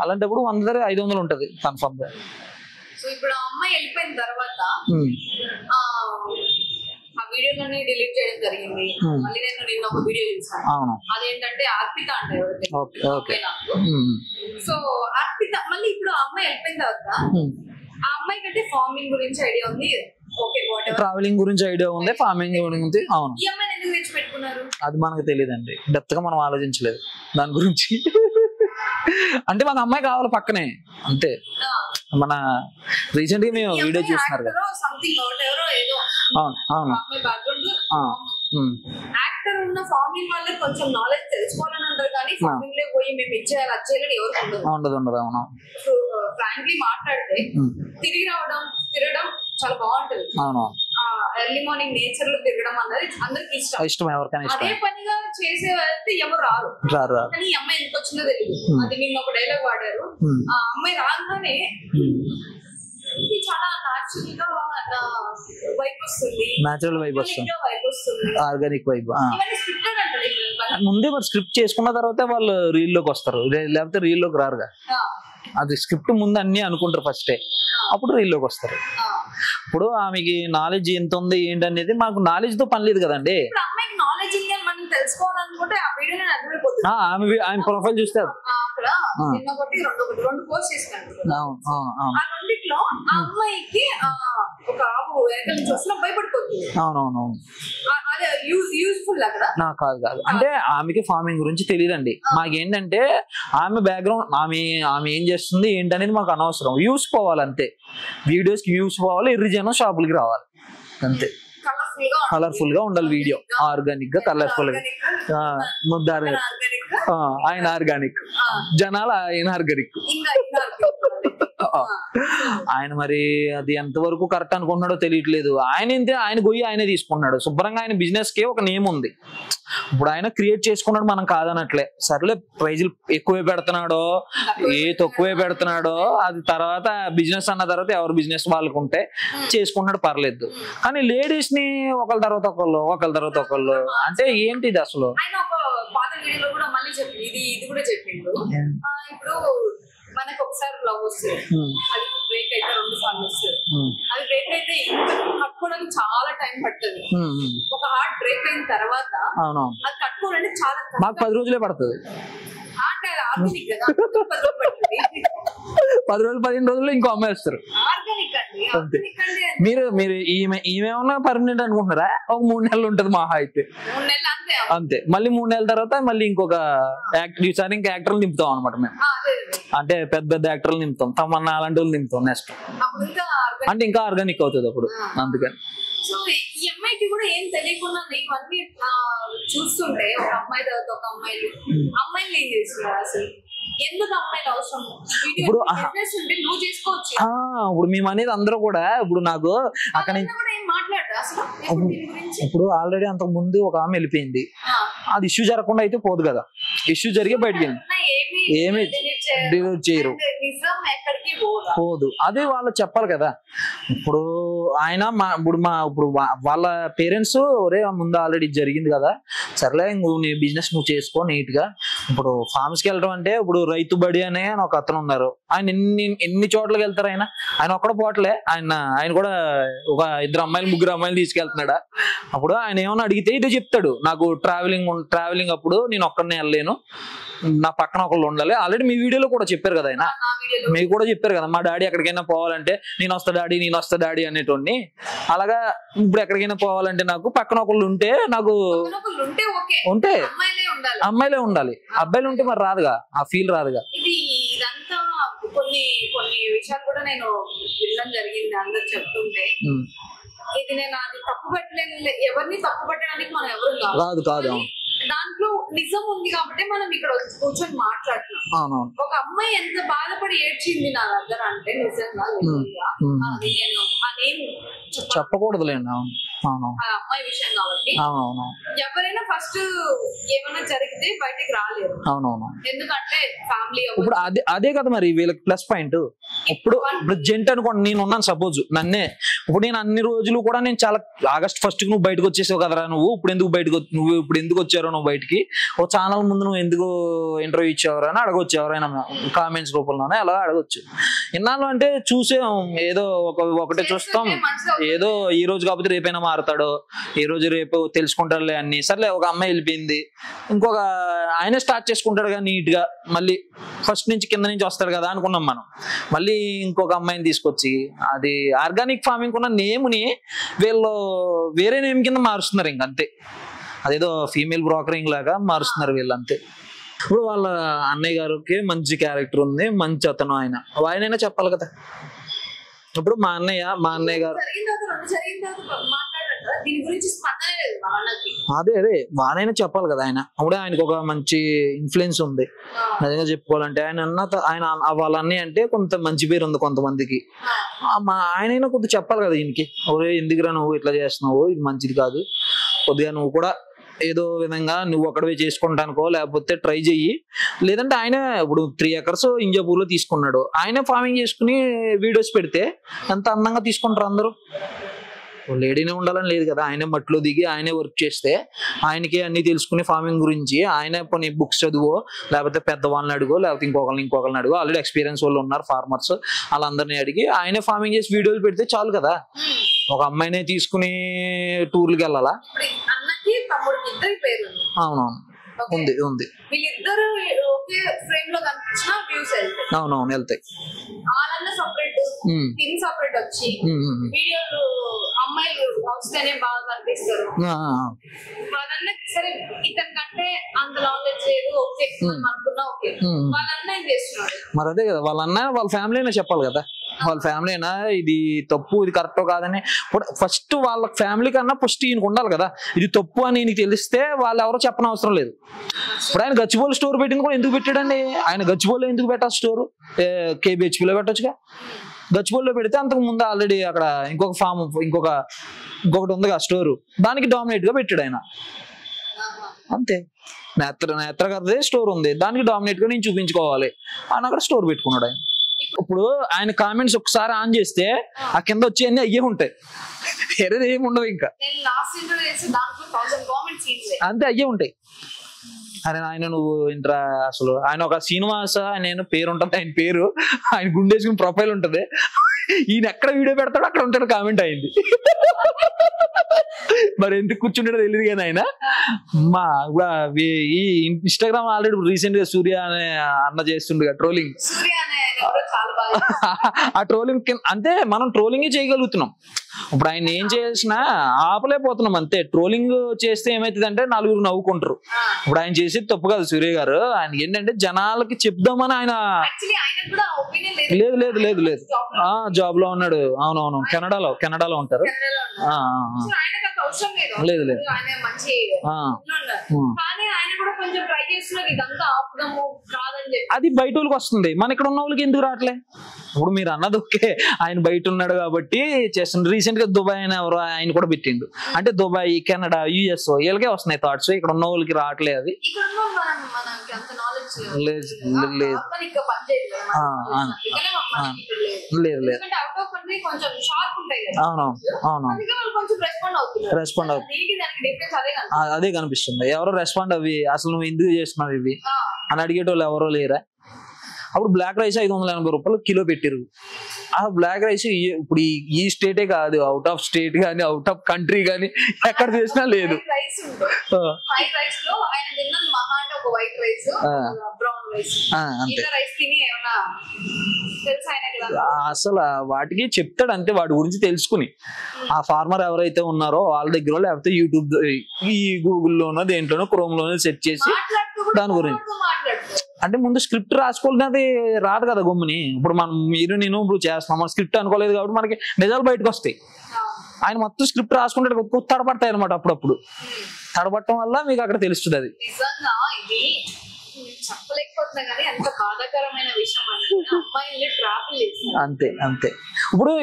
అలాంటప్పుడు 100 500 ఉంటది కన్ఫర్మ్ గా. సో ఇప్పుడు అమ్మాయి వెళ్ళిపోయిన తర్వాత ఆ వీడియోలన్నీ డిలీట్ చేయడం జరిగింది. మళ్ళీ నేను నిన్న ఒక వీడియో చూసాను, అదేంటంటే అర్పిత అంటే సో అర్పిత మళ్ళీ ఇప్పుడు ఆ అమ్మాయి వెళ్ళిపోయిన తర్వాత ఆ అమ్మాయి కంటే ఫార్మింగ్ గురించి ఐడియా ఉంది, ట్రావెలింగ్ గురించి ఐడియా ఉంది, ఫార్మింగ్ గురించి. అవును, ఈ అమ్మాయిని ఎందుకు తెచ్చిపెట్టుకున్నారు అది మనకు తెలియదండి, డెప్త్ గా మనం ఆలోచించలేదు దాని గురించి. అంటే మాకు అమ్మాయి కావాలి పక్కనే అంతే. మన రీసెంట్ గా మేము వీడియో చూస్తున్నారు కదా. యాక్టర్ ఉన్న ఫార్మింగ్ వాళ్ళకి కొంచెం నాలెడ్జ్ తెలుసుకోవాలని ఉంటారు కానీ ఫార్మింగ్ లో పోయి మేము ఇచ్చేయాలి వచ్చేయాలని ఎవరికి ఉండదు. అవును, ఫ్రాంక్లీ మాట్లాడితే తిరగడం చాలా బాగుంటది. ఎర్లీ మార్నింగ్ నేచర్ లో తిరగడం అన్నది అందరికి ఇష్టం. అదే పనిగా చేసే వెళ్తే ఎవరు రారు. కానీ ఈ అమ్మాయి ఎందుకు వచ్చిందో తెలియదు. అది నిన్న ఒక డైలాగ్ వాడారు, ఆ అమ్మాయి రాగానే చాలా న్యాచురల్ వైబ్ వస్తుంది, ఆర్గానిక్ వైబ్. ముందే మరి స్క్రిప్ట్ చేసుకున్న తర్వాత వాళ్ళు రీల్ లోకి వస్తారు, లేకపోతే రీల్ లోకి రారుగా. అది స్క్రిప్ట్ ముందు అన్ని అనుకుంటారు ఫస్టే, అప్పుడు రీల్ లోకి వస్తారు. ఇప్పుడు ఆమెకి నాలెడ్జ్ ఎంత ఉంది ఏంటి అనేది మాకు నాలెడ్జ్ తో పని లేదు కదండి. ఆమె ప్రొఫైల్ చూస్తే అవునవును కాదు అంటే ఆమెకి ఫార్మింగ్ గురించి తెలియదండి. మాకేంటంటే ఆమె బ్యాక్గ్రౌండ్, ఆమె ఏం చేస్తుంది ఏంటనేది మాకు అనవసరం. వ్యూస్ పోవాలి అంతే, వీడియోస్ కి వ్యూస్ పోవాలి, ఎర్రి జనం షాపులకి రావాలి అంతే. కలర్ఫుల్ గా ఉండాలి వీడియో, ఆర్గానిక్ గా కలర్ఫుల్ గా. ముద్దారు ఆయన ఆర్గానిక్, జనాలు ఆయన ఆర్గానిక్. ఆయన మరి అది ఎంతవరకు కరెక్ట్ అనుకుంటున్నాడో తెలియట్లేదు. ఆయన గొయ్యి ఆయనే తీసుకున్నాడు శుభ్రంగా. ఆయన బిజినెస్ కి ఒక నేమ్ ఉంది. ఇప్పుడు ఆయన క్రియేట్ చేసుకున్నాడు, మనం కాదనట్లే. సర్లే ప్రైజులు ఎక్కువే పెడుతున్నాడో తక్కువే పెడుతున్నాడో అది తర్వాత బిజినెస్ అన్న తర్వాత ఎవరు బిజినెస్ వాళ్ళకు ఉంటే చేసుకున్నాడు, పర్లేదు. కానీ లేడీస్ ని ఒకళ్ళ తర్వాత ఒకళ్ళు అంటే ఏంటి ఇది అసలు? ఇప్పుడు మనకు ఒకసారి లవ్ వస్తుంది, అది బ్రేక్ అయితే 2 సార్లు వస్తుంది. అది బ్రేక్ అయితే కట్టుకోవడానికి చాలా టైం పడుతుంది. ఒక హార్ట్ బ్రేక్ అయిన తర్వాత అది కట్టుకోవాలంటే చాలా మాకు 10 రోజులే పడుతుంది. అంటే అది ఆర్గానిక్ కదా, 10 రోజులు పడుతుంది. 10 రోజులు 15 రోజుల్లో ఇంకో అమ్మాయి వస్తారు. ఆర్గానిక్ అండి, ఆర్గానిక్ అంటే మీరు ఈమె పర్మనెంట్ అనుకుంటున్నారా? ఒక 3 నెలలు ఉంటది మహా అయితే, 3 నెలలు అంతే. మళ్ళీ 3 నెలల తర్వాత మళ్ళీ ఇంకొక ఈసారి ఇంకా యాక్టర్లు నింపుతాం అనమాట మేము. అంటే పెద్ద పెద్ద యాక్టర్లు నింపుతాం, తమన్నా అలాంటి వాళ్ళు నింపుతాం నెక్స్ట్. అంటే ఇంకా ఆర్గానిక్ అవుతుంది అప్పుడు, అందుకని. సో ఈ అమ్మాయికి కూడా ఏం తెలియకుండా ఇవన్నీ చూస్తుంటే ఒక అమ్మాయి తర్వాత ఒక అమ్మాయిలు ఏం చేస్తున్నారు అసలు? ఎందుకు అమ్మాయిలు అవసరం? ఇప్పుడు నువ్వు చేసుకోవచ్చు. ఇప్పుడు మేము అనేది అందరూ కూడా ఇప్పుడు నాకు అక్కడ ఇప్పుడు ఆల్రెడీ అంతకు ముందు ఒక ఆమె వెళ్ళిపోయింది, అది ఇష్యూ జరగకుండా అయితే పోదు కదా. ఇష్యూ జరిగే బయటకి ఏమి డిలీట్ చేయరు, పోదు. అదే వాళ్ళు చెప్పాలి కదా. ఇప్పుడు ఆయన ఇప్పుడు వాళ్ళ పేరెంట్స్ ఒరే ముందు ఆల్రెడీ జరిగింది కదా, సర్లే నువ్వు నీ బిజినెస్ నువ్వు చేసుకో నీట్ గా. ఇప్పుడు ఫార్మ్స్ కి వెళ్ళడం అంటే ఇప్పుడు రైతు బడి అనే ఒక అతను ఉన్నారు, ఆయన ఎన్ని చోట్లకి వెళ్తారు. ఆయన ఒక్కడ పోవట్లే, ఆయన కూడా ఒక 2 అమ్మాయిలు 3 అమ్మాయిలు తీసుకెళ్తున్నాడా. అప్పుడు ఆయన ఏమన్నా అడిగితే ఇదే చెప్తాడు, నాకు ట్రావెలింగ్ అప్పుడు నేను ఒక్కడనే వెళ్ళలేను, నా పక్కన ఒకళ్ళు ఉండాలి. ఆల్రెడీ మీ వీడియోలో కూడా చెప్పారు కదా, ఆయన మీకు కూడా చెప్పారు కదా, మా డాడీ ఎక్కడికైనా పోవాలంటే నేను వస్తా డాడీ అనేటోడిని. అలాగా ఇప్పుడు ఎక్కడికైనా పోవాలంటే నాకు పక్కన ఒకళ్ళు ఉంటే, నాకు ఉంటే అమ్మాయిలే ఉండాలి, అబ్బాయిలు ఉంటే మరి రాదుగా, ఆ ఫీల్ రాదుగా. కొన్ని విషయాలు కూడా నేను వినడం జరిగింది, అందరు చెప్తుంటే. ఇది నేను అది తప్పు పెట్టలేను, ఎవరిని తప్పు పెట్టడానికి మనం ఎవరు కాదు. దాంట్లో నిజం ఉంది కాబట్టి మనం ఇక్కడ కూర్చొని మాట్లాడుతున్నాం. ఒక అమ్మాయి ఎంత బాధపడి ఏడ్చింది నా దగ్గర అంటే నిజంగా చెప్పకూడదులేండి. అమ్మాయి విషయం కాబట్టి ఎవరైనా ఫస్ట్ ఏమైనా జరిగితే బయటికి రాలేరు. ఎందుకంటే ఫ్యామిలీ. ఇప్పుడు అదే కదా మరి వీళ్ళకి ప్లస్ పాయింట్. ఇప్పుడు జెంట్ అనుకోండి, నేను ఉన్నాను సపోజ్ నన్నే, ఇప్పుడు నేను అన్ని రోజులు కూడా నేను చాలా ఆగస్ట్ 1st నువ్వు బయటకు వచ్చేసావు కదరా, నువ్వు ఇప్పుడు ఎందుకు వచ్చారో నువ్వు బయటికి, ఓ ఛానల్ ముందు నువ్వు ఎందుకు ఇంటర్వ్యూ ఇచ్చావరా అని అడగొచ్చు, ఎవరైనా కామెంట్స్ రూపంలోనే అలా అడగొచ్చు. ఇన్నాళ్ళు అంటే చూసాం, ఏదో ఒకటే చూస్తాం, ఏదో ఈ రోజు కాకపోతే రేపైనా మారుతాడో, ఈ రోజు రేపు తెలుసుకుంటాడులే అన్ని. సర్లే ఒక అమ్మాయి వెళ్ళిపోయింది, ఇంకొక ఆయనే స్టార్ట్ చేసుకుంటాడు కదా నీట్ గా, మళ్ళీ ఫస్ట్ నుంచి కింద నుంచి వస్తాడు కదా అనుకున్నాం మనం. మళ్ళీ ఇంకొక అమ్మాయిని తీసుకొచ్చి అది ఆర్గానిక్ ఫార్మింగ్ ఉన్న నేమ్ని వీళ్ళు వేరే నేమ్ కింద మారుస్తున్నారు, ఇంకంతే. అదేదో ఫీమేల్ బ్రోకరింగ్ లాగా మారుస్తున్నారు వీళ్ళు, అంతే. ఇప్పుడు వాళ్ళ అన్నయ్య గారికి మంచి క్యారెక్టర్ ఉంది, మంచి అతను, ఆయనైనా చెప్పాలి కదా. ఇప్పుడు మా అన్నయ్య గారు అదే వారైనా చెప్పాలి కదా. అప్పుడే ఆయనకు ఒక మంచి ఇన్ఫ్లుయెన్స్ ఉంది నిజంగా చెప్పుకోవాలంటే. ఆయన వాళ్ళ అన్నయ్య అంటే కొంత మంచి పేరు ఉంది కొంతమందికి. ఆయనైనా కొద్దిగా చెప్పాలి కదా ఈయనకి, ఒరే ఎందుకురా నువ్వు ఇట్లా చేస్తున్నావు, ఇది మంచిది కాదు, కొద్దిగా నువ్వు కూడా ఏదో విధంగా నువ్వు అక్కడే చేసుకుంటానుకో, లేకపోతే ట్రై చెయ్యి. లేదంటే ఆయన ఇప్పుడు 3 acres ఇంజాపూర్లో తీసుకున్నాడు, ఆయనే ఫార్మింగ్ చేసుకుని వీడియోస్ పెడితే ఎంత అందంగా తీసుకుంటారు అందరూ. లేడీనే ఉండాలని లేదు కదా, ఆయనే మట్టిలో దిగి ఆయనే వర్క్ చేస్తే ఆయనకి అన్ని తెలుసుకుని ఫార్మింగ్ గురించి ఆయన కొన్ని బుక్స్ చదువో, లేకపోతే పెద్దవాళ్ళని అడుగో, లేకపోతే ఇంకొకరిని అడుగో, ఆల్రెడీ ఎక్స్పీరియన్స్ వాళ్ళు ఉన్నారు ఫార్మర్స్, వాళ్ళందరినీ అడిగి ఆయనే ఫార్మింగ్ చేసి వీడియోలు పెడితే చాలు కదా. ఒక అమ్మాయినే తీసుకుని టూర్లకి వెళ్ళాలా? అవునవును, ఉంది. వీళ్ళిద్దరు ఒకే ఫ్రేమ్ లో కనిపించిన వ్యూస్ వెళ్తాయి. అవునవును, వెళ్తాయి. వాళ్ళన్న సపరేట్, టీమ్ సపరేట్ వచ్చి వీడియోలు అమ్మాయిలు వస్తేనే బాగా కనిపిస్తారు. వాళ్ళన్న సరే ఇతని కంటే అంత నాలెడ్జ్ లేదు, ఓకే అనుకున్నా, ఓకే. వాళ్ళన్న ఏం చేస్తున్నాడు మరి? అదే కదా, వాళ్ళన్న వాళ్ళ ఫ్యామిలీ అయినా చెప్పాలి కదా. వాళ్ళ ఫ్యామిలీ అయినా ఇది తప్పు ఇది కరెక్ట్ కాదని ఫస్ట్ వాళ్ళ ఫ్యామిలీ కన్నా ఫస్ట్ ఈయనకు ఉండాలి కదా. ఇది తప్పు అని ఈయనకి తెలిస్తే వాళ్ళు ఎవరో చెప్పని అవసరం లేదు. ఇప్పుడు ఆయన గచ్చిబౌలి స్టోర్ పెట్టింది కూడా ఎందుకు పెట్టాడండి? ఆయన గచ్చిబౌలిలో ఎందుకు పెట్టాలి స్టోర్? KBHPలో పెట్టొచ్చుగా. గచ్చిబౌలిలో పెడితే అంతకు ముందు ఆల్రెడీ అక్కడ ఇంకొక ఫామ్ ఇంకొకటి ఉందిగా స్టోరు, దానికి డామినేట్ గా పెట్టాడు ఆయన, అంతే. నేత్ర గారిదే స్టోర్ ఉంది, దానికి డామినేట్ గా నేను చూపించుకోవాలి అని అక్కడ స్టోర్ పెట్టుకున్నాడు ఆయన. ఇప్పుడు ఆయన కామెంట్స్ ఒకసారి ఆన్ చేస్తే ఆ కింద వచ్చి అన్ని అయ్యే ఉంటాయి, వేరేది ఏమి ఉండవు, ఇంకా అంతే అయ్యే ఉంటాయి. అరే ఆయన నువ్వు ఇంట్రా అసలు ఆయన ఒక శ్రీనివాస ఆయన పేరు ఉంటుంది, ఆయన పేరు ఆయన గుండేసుకుని ప్రొఫైల్ ఉంటది, ఈయన ఎక్కడ వీడియో పెడతాడో అక్కడ ఉంటాడు కామెంట్ అయింది. మరి ఎందుకు కూర్చుంటాడో తెలియదు కానీ ఆయన మా ఈ ఇన్స్టాగ్రామ్ ఆల్రెడీ రీసెంట్ గా సూర్య అనే అన్న చేస్తుండగా ట్రోలింగ్. ఆ ట్రోలింగ్ అంటే మనం ట్రోలింగ్ చేయగలుగుతున్నాం. ఇప్పుడు ఆయన ఏం చేసినా ఆపలేకపోతున్నాం అంతే. ట్రోలింగ్ చేస్తే ఏమైతుంది అంటే నలుగురు నవ్వుకుంటారు. ఇప్పుడు ఆయన చేసేది తప్పు కాదు సూర్య గారు. ఆయన ఏంటంటే జనాలకి చెప్దామని ఆయన లేదు లేదు లేదు లేదు జాబ్ లో ఉన్నాడు. అవునవును కెనడాలో ఉంటారు. లేదు లేదు అది బయట వాళ్ళకి వస్తుంది, మన ఇక్కడ ఉన్న వాళ్ళకి ఎందుకు రావట్లే? ఇప్పుడు మీరు అన్నది ఓకే, ఆయన బయట ఉన్నాడు కాబట్టి చేస్తుండ్రు. రీసెంట్ గా దుబాయ్ అని ఎవరో ఆయన కూడా పెట్టిండు. అంటే దుబాయ్, కెనడా, యుఎస్ వీళ్ళకే వస్తున్నాయి థాట్స్, ఇక్కడ ఉన్న వాళ్ళకి రావట్లేదు. అది లేదు లేదు లేదు లేదు అవునవును రెస్పాండ్ అవుతుంది. అదే కనిపిస్తుంది. ఎవరో రెస్పాండ్ అవి అసలు నువ్వు ఎందుకు చేస్తున్నావు ఇవి అని అడిగేటోళ్ళు ఎవరో లేరా? అప్పుడు బ్లాక్ రైస్ 580 రూపాయలు కిలో పెట్టిరు. ఆ బ్లాక్ రైస్ ఇప్పుడు ఈ స్టేటే కాదు, అవుట్ ఆఫ్ స్టేట్ గానీ అవుట్ ఆఫ్ కంట్రీ గానీ ఎక్కడ చేసినా లేదు. అసలు వాటికి చెప్తాడు అంతే, వాటి గురించి తెలుసుకుని. ఆ ఫార్మర్ ఎవరైతే ఉన్నారో వాళ్ళ దగ్గర, లేకపోతే యూట్యూబ్ ఈ గూగుల్లోనో దేంట్లోనో క్రోమ్ లోనో సెర్చ్ చేసి దాని గురించి అంటే ముందు స్క్రిప్ట్ రాసుకోలేది రాదు కదా గమ్ముని. ఇప్పుడు మనం మీరు నేను ఇప్పుడు చేస్తున్నాం, మన స్క్రిప్ట్ అనుకోలేదు కాబట్టి మనకి నిజాలు బయటకు వస్తాయి. ఆయన మొత్తం స్క్రిప్ట్ రాసుకుంటే తడబడతాయి అనమాట. అప్పుడప్పుడు తడబట్టడం వల్ల మీకు అక్కడ తెలుస్తుంది. అది అంతే అంతే. ఇప్పుడు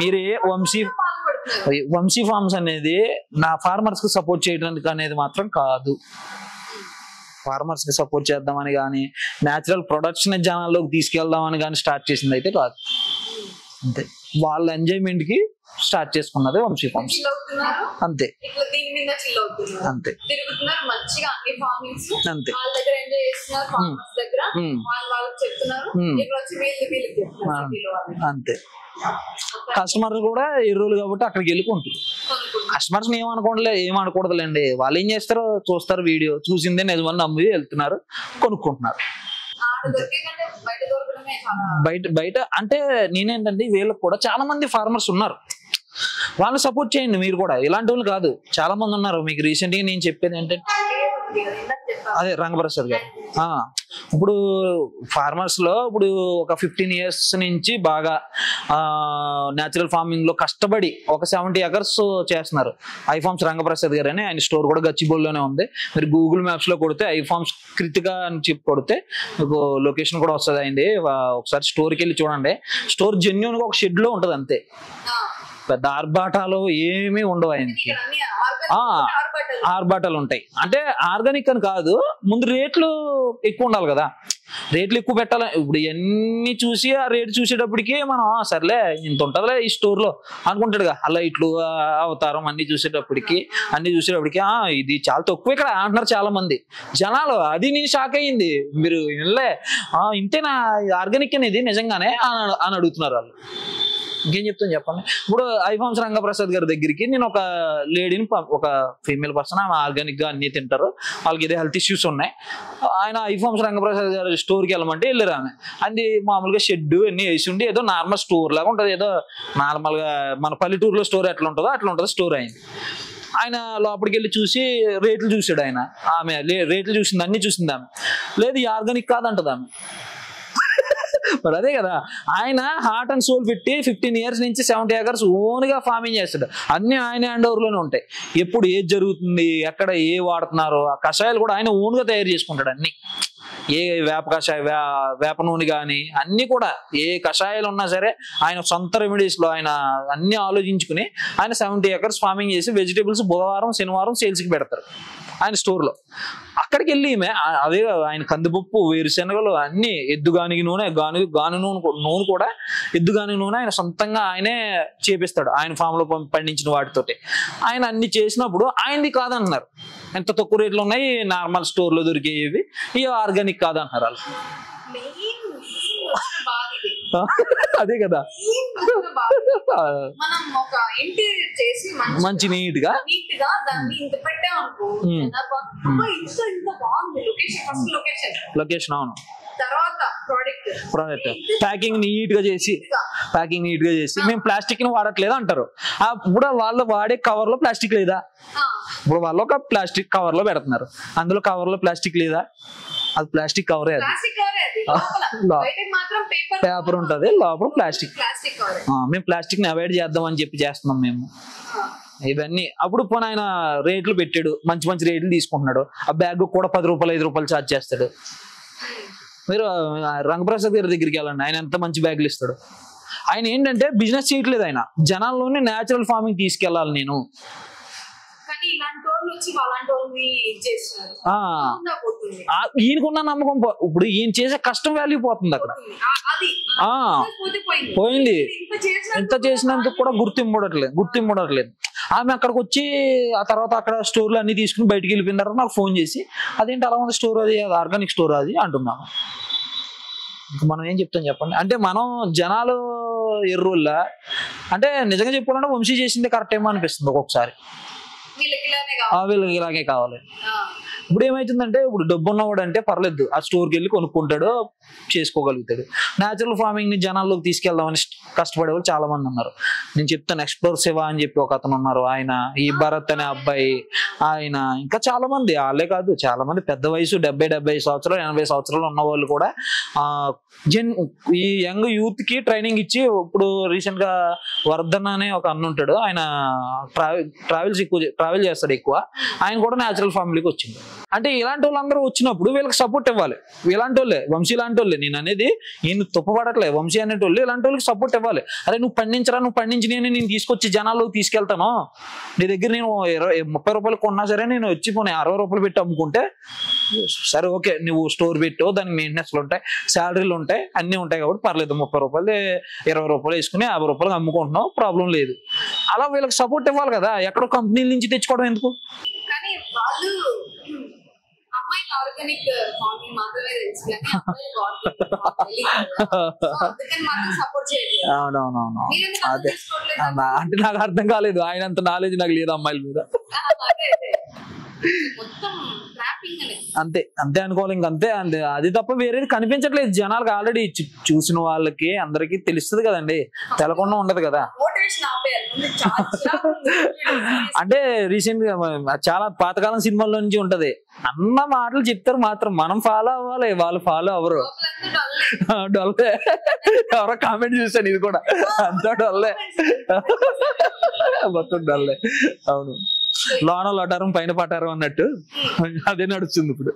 మీరే వంశీ ఫార్మ్స్ అనేది నా ఫార్మర్స్ కి సపోర్ట్ చేయడానికి అనేది మాత్రం కాదు. ఫార్మర్స్ కి సపోర్ట్ చేద్దామని కానీ న్యాచురల్ ప్రొడక్ట్స్ ని జనాల్లోకి తీసుకెళ్దామని కానీ స్టార్ట్ చేసింది అయితే కాదు. అంతే, వాళ్ళ ఎంజాయ్మెంట్ కి స్టార్ట్ చేసుకున్నది వంశీ ఫార్మ్స్. అంతే అంతే అంతే. అంతే. కస్టమర్స్ కూడా ఎర్రోలు కాబట్టి అక్కడికి వెళ్ళుకుంటారు. కస్టమర్స్ ఏమనుకూడదులేండి, వాళ్ళు ఏం చేస్తారో చూస్తారు, వీడియో చూసిందే నిజమని నమ్మి వెళ్తున్నారు, కొనుక్కుంటున్నారు. బయట అంటే నేనేంటంటే వీళ్ళకి కూడా చాలా మంది ఫార్మర్స్ ఉన్నారు, వాళ్ళు సపోర్ట్ చేయండి. మీరు కూడా ఇలాంటి వాళ్ళు కాదు, చాలా మంది ఉన్నారు. మీకు రీసెంట్ గా నేను చెప్పేది ఏంటంటే అదే రంగప్రసాద్ గారు. ఇప్పుడు ఫార్మర్స్ లో ఇప్పుడు ఒక 15 years నుంచి బాగా న్యాచురల్ ఫార్మింగ్ లో కష్టపడి ఒక 70 acres చేస్తున్నారు. ఐఫార్మ్స్ రంగప్రసాద్ గారు అని, ఆయన స్టోర్ కూడా గచ్చిబౌలిలోనే ఉంది. మీరు గూగుల్ మ్యాప్స్ లో కొడితే ఐఫార్మ్స్ కృతిక అని చెప్పి కొడితే మీకు లొకేషన్ కూడా వస్తుంది. అయింది ఒకసారి స్టోర్కి వెళ్ళి చూడండి. స్టోర్ జెన్యూన్ గా ఒక షెడ్ లో ఉంటది అంతే, పెద్ద ఆర్బాటాలు ఏమీ ఉండవు ఆయనకి. ఆర్బాటాలు ఉంటాయి అంటే ఆర్గానిక్ అని కాదు, ముందు రేట్లు ఎక్కువ ఉండాలి కదా, రేట్లు ఎక్కువ పెట్టాలి. ఇప్పుడు ఇవన్నీ చూసి ఆ రేటు చూసేటప్పటికి మనం సర్లే ఇంత ఉంటుందిలే ఈ స్టోర్ లో అనుకుంటాడుగా. అలా ఇట్లు అవతారం అన్ని చూసేటప్పటికి ఇది చాలా తక్కువ ఇక్కడ అంటున్నారు చాలా మంది జనాలు. అది నేను షాక్ అయ్యింది. మీరు ఇంతేనా ఆర్గానిక్ అనేది నిజంగానే అని అడుగుతున్నారు వాళ్ళు. ఇంకేం చెప్తాను చెప్పండి. ఇప్పుడు ఐఫార్మ్స్ రంగప్రసాద్ గారి దగ్గరికి నేను ఒక లేడీని, ఒక ఫీమేల్ పర్సన్, ఆమె ఆర్గానిక్ గా అన్ని తింటారు, వాళ్ళకి ఏదో హెల్త్ ఇష్యూస్ ఉన్నాయి. ఆయన ఐఫార్మ్స్ రంగప్రసాద్ గారి స్టోర్కి వెళ్ళమంటే వెళ్ళారు. ఆమె అది మామూలుగా షెడ్ అన్ని వేసి ఉండి ఏదో నార్మల్ స్టోర్ లాగా ఉంటుంది, ఏదో నార్మల్ గా మన పల్లెటూరులో స్టోర్ ఎట్లా ఉంటుందో అట్లా ఉంటుంది స్టోర్. అయింది ఆయన లోపలికి వెళ్ళి చూసి రేట్లు చూసాడు. ఆయన ఆమె రేట్లు చూసింది, అన్ని చూసింది. ఆమె లేదు ఆర్గానిక్ కాదంటది ఆమె. మరి అదే కదా, ఆయన హార్ట్ అండ్ సోల్ పెట్టి 15 years నుంచి 70 acres ఓన్ గా ఫార్మింగ్ చేస్తాడు. అన్ని ఆయన హ్యాండ్ ఓవర్ లోనే ఉంటాయి. ఎప్పుడు ఏది జరుగుతుంది, ఎక్కడ ఏ వాడుతున్నారో, ఆ కషాయాలు కూడా ఆయన ఓన్ గా తయారు చేసుకుంటాడు. అన్ని ఏ వేప కషాయ, వేప నూనె కానీ అన్ని కూడా ఏ కషాయాలు ఉన్నా సరే ఆయన సొంత రెమెడీస్ లో ఆయన అన్ని ఆలోచించుకుని ఆయన 70 acres ఫార్మింగ్ చేసి వెజిటేబుల్స్ బుధవారం శనివారం సేల్స్ కి పెడతారు ఆయన స్టోర్ లో. అక్కడికి వెళ్ళి అదే ఆయన కందిపప్పు, వేరుశెనగలు అన్ని, ఎద్దుగానికి నూనె, గాను నూనె కూడా ఎద్దుగానికి నూనె ఆయన సొంతంగా ఆయనే చేపిస్తాడు ఆయన ఫామ్ లో పండించిన వాటితోటి. ఆయన అన్ని చేసినప్పుడు ఆయనది కాదన్నారు. ఎంత తక్కువ రేట్లు ఉన్నాయి, నార్మల్ స్టోర్ లో దొరికేవి, ఇవి ఆర్గానిక్ కాదంటారు వాళ్ళు. అదే కదా, మనం ఒక ఇంటి చేసి మంచి నీట్ గా దాన్ని ఇంత పెట్టామనుకో, ఇంత బాగుంది లొకేషన్. అవును, తర్వాత ప్రోడక్ట్ ప్యాకింగ్ నీట్ గా చేసి మేము ప్లాస్టిక్ ని వాడట్లేదు అంటారు. ఇప్పుడు వాళ్ళు వాడే కవర్ లో ప్లాస్టిక్ లేదా? ఇప్పుడు వాళ్ళు ఒక ప్లాస్టిక్ కవర్ లో పెడుతున్నారు, అందులో కవర్ లో ప్లాస్టిక్ లేదా? అది ప్లాస్టిక్ కవరే, అది పేపర్ ఉంటది, లోపల ప్లాస్టిక్. మేము ప్లాస్టిక్ ని అవాయిడ్ చేద్దాం అని చెప్పి చేస్తున్నాం మేము ఇవన్నీ. అప్పుడు పోనీ ఆయన రేట్లు పెట్టాడు, మంచి మంచి రేట్లు తీసుకుంటున్నాడు, ఆ బ్యాగ్ కూడా 10 రూపాయలు 5 రూపాయలు ఛార్జ్ చేస్తాడు. మీరు రంగప్రసాద్ గారి దగ్గరికి వెళ్ళండి, ఆయన ఎంత మంచి బ్యాగులు ఇస్తాడు. ఆయన ఏంటంటే బిజినెస్ చేయట్లేదు, ఆయన జనాల్లోనే న్యాచురల్ ఫార్మింగ్ తీసుకెళ్ళాలి నేను. ఈయనకున్న నమ్మకం ఇప్పుడు ఈయన చేసే కష్టం వాల్యూ పోతుంది అక్కడ, పోయింది. ఎంత చేసినందుకు కూడా గుర్తింపడట్లేదు. ఆమె అక్కడికి వచ్చి ఆ తర్వాత అక్కడ స్టోర్లు అన్ని తీసుకుని బయటికి వెళ్ళిపోయిన తర్వాత నాకు ఫోన్ చేసి, అదేంటి అలా ఉంది స్టోర్, అది ఆర్గానిక్ స్టోర్ అది అంటున్నాను. మనం ఏం చెప్తాం చెప్పండి? అంటే మనం జనాలు ఎర్రోళ్ళ అంటే నిజంగా చెప్పుకోవాలంటే వంశీ చేసిందే కరెక్ట్ ఏమో అనిపిస్తుంది ఒక్కొక్కసారి. వీళ్ళకి ఇలాగే కావాలి. ఇప్పుడు ఏమైతుందంటే, ఇప్పుడు డబ్బు ఉన్నవాడు అంటే పర్లేదు, ఆ స్టోర్కి వెళ్ళి కొనుక్కుంటాడు, చేసుకోగలుగుతాడు. న్యాచురల్ ఫార్మింగ్ ని జనాల్లోకి తీసుకెళ్దామని కష్టపడే వాళ్ళు చాలా మంది ఉన్నారు. నేను చెప్తాను, ఎక్స్ప్లోర్ శివ అని చెప్పి ఒక అతను ఉన్నారు, ఆయన, ఈ భరత్ అనే అబ్బాయి, ఆయన, ఇంకా చాలా మంది, వాళ్ళే కాదు చాలా మంది పెద్ద వయసు 70-75 సంవత్సరాలు 80 సంవత్సరాలు ఉన్న వాళ్ళు కూడా ఈ యంగ్ యూత్ కి ట్రైనింగ్ ఇచ్చి, ఇప్పుడు రీసెంట్ గా వర్ధన్ అనే ఒక అన్న ఉంటాడు, ఆయన ట్రావెల్ చేస్తాడు ఎక్కువ, ఆయన కూడా న్యాచురల్ ఫార్మింగ్కి వచ్చింది. అంటే ఇలాంటి వాళ్ళందరూ వచ్చినప్పుడు వీళ్ళకి సపోర్ట్ ఇవ్వాలి. ఇలాంటి వాళ్ళే, వంశీ ఇలాంటి వాళ్ళే, నేను అనేది ఈయన తప్పుపడట్లే, వంశీ అనేటోళ్ళు ఇలాంటి వాళ్ళకి సపోర్ట్ ఇవ్వాలి. అరే నువ్వు పండించి నేను తీసుకొచ్చి జనాల్లోకి తీసుకెళ్తాను, నీ దగ్గర నేను 30 రూపాయలు కొన్నా సరే నేను వచ్చి పోనీ 60 రూపాయలు పెట్టి అమ్ముకుంటే సరే ఓకే, నువ్వు స్టోర్ పెట్టు, దానికి మెయింటెనెన్స్లు ఉంటాయి, శాలరీలు ఉంటాయి, అన్నీ ఉంటాయి కాబట్టి పర్లేదు, 30 రూపాయలు 20 రూపాయలు వేసుకుని 50 రూపాయలు అమ్ముకుంటున్నావు, ప్రాబ్లం లేదు. అలా వీళ్ళకి సపోర్ట్ ఇవ్వాలి కదా, ఎక్కడో కంపెనీల నుంచి తెచ్చుకోవడం ఎందుకు? అవునవునవును, అదే అంటే నాకు అర్థం కాలేదు, ఆయన అంత నాలెడ్జ్ నాకు లేదు అమ్మాయిల మీద. అంతే అనుకోవాలి, ఇంకంతే. అంతే, అది తప్ప వేరేది కనిపించట్లేదు జనాలకు. ఆల్రెడీ చూసిన వాళ్ళకి అందరికి తెలుస్తుంది కదండి, తెలకుండా ఉండదు కదా. అంటే రీసెంట్ గా చాలా పాతకాలం సినిమాల్లో నుంచి ఉంటది, అన్న మాటలు చెప్తారు మాత్రం మనం ఫాలో అవ్వాలి, వాళ్ళు ఫాలో అవ్వరు. డొల్లే, ఎవరో కామెంట్ చూసాను, ఇది కూడా అంతా డొల్లే, మొత్తం డొల్లే. అవును, లోన లొటారం పైన పటారం అన్నట్టు అదే నడుస్తుంది ఇప్పుడు.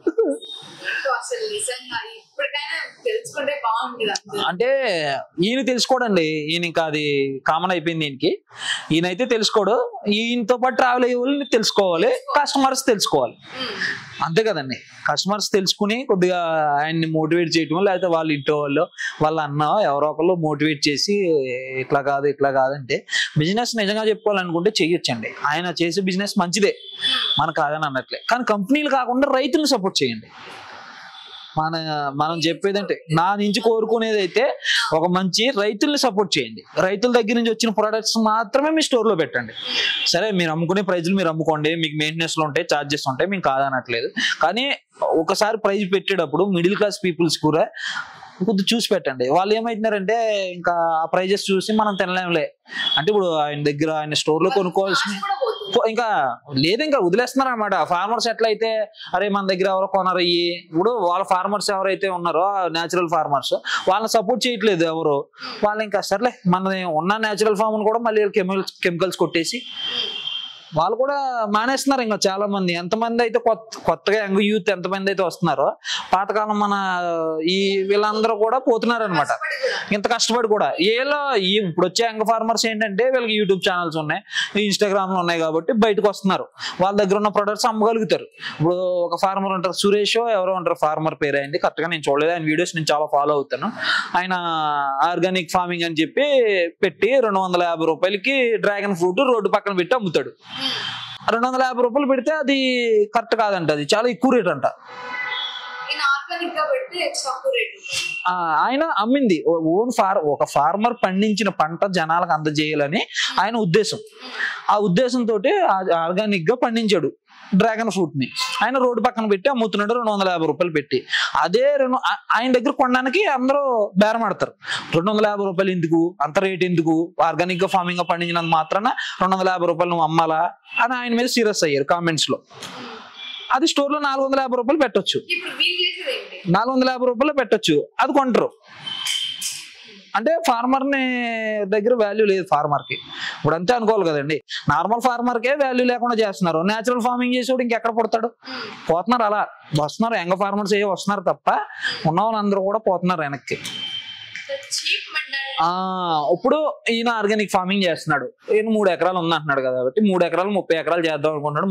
అంటే ఈయన తెలుసుకోడండి, ఈయన ఇంకా అది కామన్ అయిపోయింది ఈయనకి. ఈయనైతే తెలుసుకోడు, ఈయనతో పాటు ట్రావెల్ అయ్యే వాళ్ళు తెలుసుకోవాలి, కస్టమర్స్ తెలుసుకోవాలి, అంతే కదండి. కస్టమర్స్ తెలుసుకుని కొద్దిగా ఆయన్ని మోటివేట్ చేయటం, లేకపోతే వాళ్ళ ఇంట్లో వాళ్ళు వాళ్ళ అన్న ఎవరో ఒకళ్ళు మోటివేట్ చేసి ఇట్లా కాదు అంటే బిజినెస్ నిజంగా చెప్పుకోవాలనుకుంటే చెయ్యొచ్చండి. ఆయన చేసే బిజినెస్ మంచిదే, మనకు కాదని అన్నట్లే, కానీ కంపెనీలు కాకుండా రైతులను సపోర్ట్ చేయండి. మనం చెప్పేదంటే, నా నుంచి కోరుకునేది అయితే ఒక మంచి రైతుల్ని సపోర్ట్ చేయండి. రైతుల దగ్గర నుంచి వచ్చిన ప్రొడక్ట్స్ మాత్రమే మీ స్టోర్ లో పెట్టండి. సరే, మీరు అమ్ముకునే ప్రైజ్లు మీరు అమ్ముకోండి, మీకు మెయింటెనెన్స్లు ఉంటాయి, ఛార్జెస్ ఉంటాయి, మేము కాదనట్లేదు. కానీ ఒకసారి ప్రైజ్ పెట్టేటప్పుడు మిడిల్ క్లాస్ పీపుల్స్ కూడా కొద్దిగా చూసి పెట్టండి. వాళ్ళు ఏమైతున్నారంటే ఇంకా ఆ ప్రైజెస్ చూసి మనం తినలేంలే అంటే, ఇప్పుడు ఆయన స్టోర్ లో కొనుక్కోవాల్సిన ఇంకా లేదు, ఇంకా వదిలేస్తున్నారు అనమాట. ఫార్మర్స్ ఎట్లయితే అరే మన దగ్గర ఎవరో కొనరు, ఇప్పుడు వాళ్ళ ఫార్మర్స్ ఎవరైతే ఉన్నారో న్యాచురల్ ఫార్మర్స్, వాళ్ళని సపోర్ట్ చేయట్లేదు ఎవరు. వాళ్ళు ఇంకా సర్లే మన ఉన్న న్యాచురల్ ఫార్మ్ కూడా మళ్ళీ కెమికల్స్ కొట్టేసి వాళ్ళు కూడా మానేస్తున్నారు. ఇంకా చాలా మంది, ఎంతమంది అయితే కొత్తగా యంగ్ యూత్ ఎంతమంది అయితే వస్తున్నారో, పాతకాలం మన వీళ్ళందరూ కూడా పోతున్నారు అనమాట. ఇంత కష్టపడి కూడా ఇప్పుడు వచ్చే యంగ్ ఫార్మర్స్ ఏంటంటే వీళ్ళకి యూట్యూబ్ ఛానల్స్ ఉన్నాయి, ఇన్స్టాగ్రామ్ లో ఉన్నాయి కాబట్టి బయటకు వస్తున్నారు, వాళ్ళ దగ్గర ఉన్న ప్రొడక్ట్స్ అమ్మగలుగుతారు. ఇప్పుడు ఒక ఫార్మర్ ఉంటారు, సురేష్ ఎవరో ఉంటారు, ఫార్మర్ పేరు అయింది కరెక్ట్ గా నేను చూడలేదు, ఆయన వీడియోస్ నేను చాలా ఫాలో అవుతాను. ఆయన ఆర్గానిక్ ఫార్మింగ్ అని చెప్పి పెట్టి 250 రూపాయలకి డ్రాగన్ ఫ్రూట్ రోడ్డు పక్కన పెట్టి అమ్ముతాడు. 250 రూపాయలు పెడితే అది కరెక్ట్ కాదంట, అది చాలా ఎక్కువ రేట్ అంట. ఆయన అమ్మింది ఒక ఫార్మర్ పండించిన పంట జనాలకు అందజేయాలని ఆయన ఉద్దేశం. ఆ ఉద్దేశంతో ఆర్గానిక్ గా పండించాడు డ్రాగన్ ఫ్రూట్ ని. ఆయన రోడ్డు పక్కన పెట్టి అమ్ముతున్నాడు 250 రూపాయలు పెట్టి. అదే ఆయన దగ్గర కొనడానికి అందరూ బేరమాడతారు. 250 రూపాయలు ఎందుకు, అంత రేట్ ఎందుకు, ఆర్గానిక్ గా ఫార్మింగ్ గా పండించినంత మాత్రాన 250 రూపాయలు నువ్వు అమ్మాలా అని ఆయన మీద సీరియస్ అయ్యారు కామెంట్స్ లో. అది స్టోర్ లో 450 రూపాయలు పెట్టొచ్చు, 450 రూపాయలు పెట్టొచ్చు, అది కొంటారు. అంటే ఫార్మర్ ని దగ్గర వాల్యూ లేదు ఫార్మర్ కి. ఇప్పుడు అంతే అనుకోవాలి కదండి. నార్మల్ ఫార్మర్ కే వాల్యూ లేకుండా చేస్తున్నారు, నేచురల్ ఫార్మింగ్ చేసేవాడు ఇంకెక్కడ పడతాడు? పోతున్నారు, అలా వస్తున్నారు. యంగ్ ఫార్మర్స్ వస్తున్నారు తప్ప ఉన్న వాళ్ళందరూ కూడా పోతున్నారు వెనక్కి. ఇప్పుడు ఈయన ఆర్గానిక్ ఫార్మింగ్ చేస్తున్నాడు. ఈయన 3 ఎకరాలు ఉంది అంటున్నాడు కదా, కాబట్టి 3 ఎకరాలు 30 ఎకరాలు చేద్దాం అనుకుంటున్నాడు.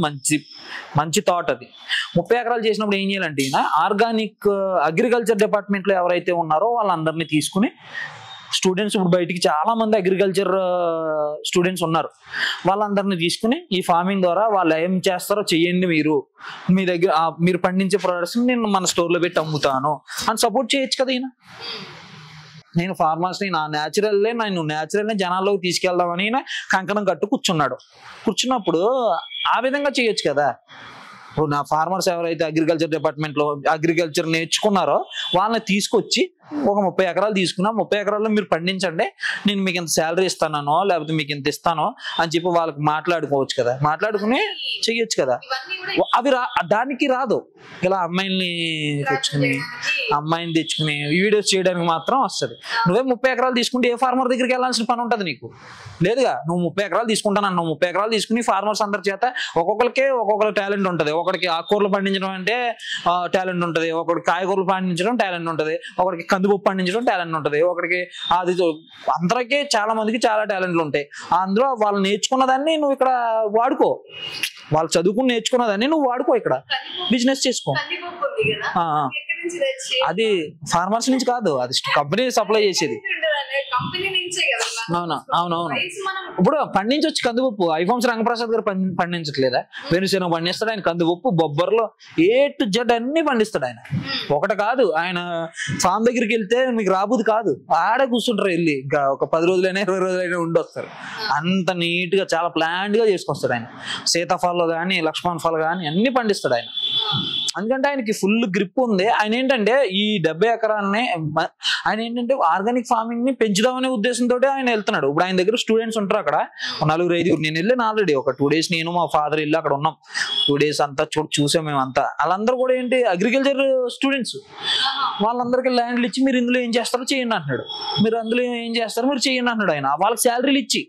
మంచి థాట్ అది. 30 ఎకరాలు చేసినప్పుడు ఏం చేయాలంటే ఈయన ఆర్గానిక్ అగ్రికల్చర్ డిపార్ట్మెంట్ లో ఎవరైతే ఉన్నారో వాళ్ళందరినీ తీసుకుని స్టూడెంట్స్, ఇప్పుడు బయటికి చాలా మంది అగ్రికల్చర్ స్టూడెంట్స్ ఉన్నారు, వాళ్ళందరినీ తీసుకుని ఈ ఫార్మింగ్ ద్వారా వాళ్ళు ఏం చేస్తారో చెయ్యండి, మీ దగ్గర మీరు పండించే ప్రొడక్ట్స్ నేను మన స్టోర్ లో పెట్టి అమ్ముతాను అని సపోర్ట్ చేయొచ్చు కదా ఈయన. నేను ఫార్మర్స్ ని నేను న్యాచురల్ జనాల్లోకి తీసుకెళ్దామని కంకణం కట్టు కూర్చున్నప్పుడు ఆ విధంగా చేయొచ్చు కదా. ఇప్పుడు నా ఫార్మర్స్ ఎవరైతే అగ్రికల్చర్ డిపార్ట్మెంట్ లో అగ్రికల్చర్ నేర్చుకున్నారో వాళ్ళని తీసుకొచ్చి ఒక 30 ఎకరాలు తీసుకున్నా, 30 ఎకరాల్లో మీరు పండించండి, నేను మీకు ఇంత శాలరీ ఇస్తానో లేకపోతే మీకు ఇంత ఇస్తానో అని చెప్పి వాళ్ళకి మాట్లాడుకోవచ్చు కదా, మాట్లాడుకుని చెయ్యొచ్చు కదా. అవి దానికి రాదు. ఇలా అమ్మాయిని తెచ్చుకుని వీడియోస్ చేయడానికి మాత్రం వస్తుంది. నువ్వే 30 ఎకరాలు తీసుకుంటే ఏ ఫార్మర్ దగ్గరికి వెళ్ళాల్సిన పని ఉంటుంది నీకు? లేదుగా. నువ్వు 30 ఎకరాలు తీసుకుంటానన్నావు, 30 ఎకరాలు తీసుకుని ఫార్మర్స్ అందరి చేత ఒక్కొక్కరికి టాలెంట్ ఉంటుంది. ఒకరికి ఆకుకూరలు పండించడం అంటే టాలెంట్ ఉంటుంది, ఒకరికి కాయగూరలు పండించడం టాలెంట్ ఉంటుంది, ఒకరికి కందిపప్పు పండించడం టాలెంట్ ఉంటుంది, ఒకరికి అది. అందరికీ చాలా మందికి చాలా టాలెంట్లు ఉంటాయి. అందులో వాళ్ళు నేర్చుకున్నదాన్ని నువ్వు ఇక్కడ వాడుకో, వాళ్ళు చదువుకుని నేర్చుకున్నదాన్ని నువ్వు వాడుకో, ఇక్కడ బిజినెస్ చేసుకో. అది ఫార్మర్స్ నుంచి కాదు, అది కంపెనీ సప్లై చేసేది. అవునవును. ఇప్పుడు పండించవచ్చు కందిపప్పు. ఐఫోన్స్ రంగప్రసాద్ గారు పండించట్లేదా? వేణుసేన పండిస్తాడు ఆయన. కందిపప్పు, బొబ్బర్లో A to Z అన్ని పండిస్తాడు ఆయన. ఒకటి కాదు, ఆయన ఫామ్ దగ్గరికి వెళ్తే మీకు రాబోదు కాదు, ఆడే కూర్చుంటారు వెళ్ళి. ఒక 10 రోజులైనా 20 రోజులైనా ఉండొస్తారు. అంత నీట్ గా చాలా ప్లాంట్ గా చేసుకొస్తాడు ఆయన. సీతాఫలం కానీ లక్ష్మణ్ ఫలం కానీ అన్ని పండిస్తాడు ఆయన. ఎందుకంటే ఆయనకి ఫుల్ గ్రిప్ ఉంది. ఆయన ఏంటంటే ఈ 70 ఎకరాలని ఆయన ఏంటంటే ఆర్గానిక్ ఫార్మింగ్ ని పెంచుదామనే ఉద్దేశంతో ఆయన వెళ్తున్నాడు. ఇప్పుడు ఆయన దగ్గర స్టూడెంట్స్ ఉంటారు అక్కడ 4-5. నేను వెళ్ళాను ఆల్రెడీ ఒక 2 days, నేను మా ఫాదర్ వెళ్ళి అక్కడ ఉన్నాం. 2 days అంతా చూసాం మేమంతా. వాళ్ళందరూ కూడా ఏంటి అగ్రికల్చర్ స్టూడెంట్స్. వాళ్ళందరికీ ల్యాండ్లు ఇచ్చి మీరు ఇందులో ఏం చేస్తారో చేయండి అంటున్నాడు, మీరు అందులో ఏం చేస్తారో మీరు చేయండి అంటున్నాడు ఆయన. వాళ్ళకి శాలరీలు ఇచ్చి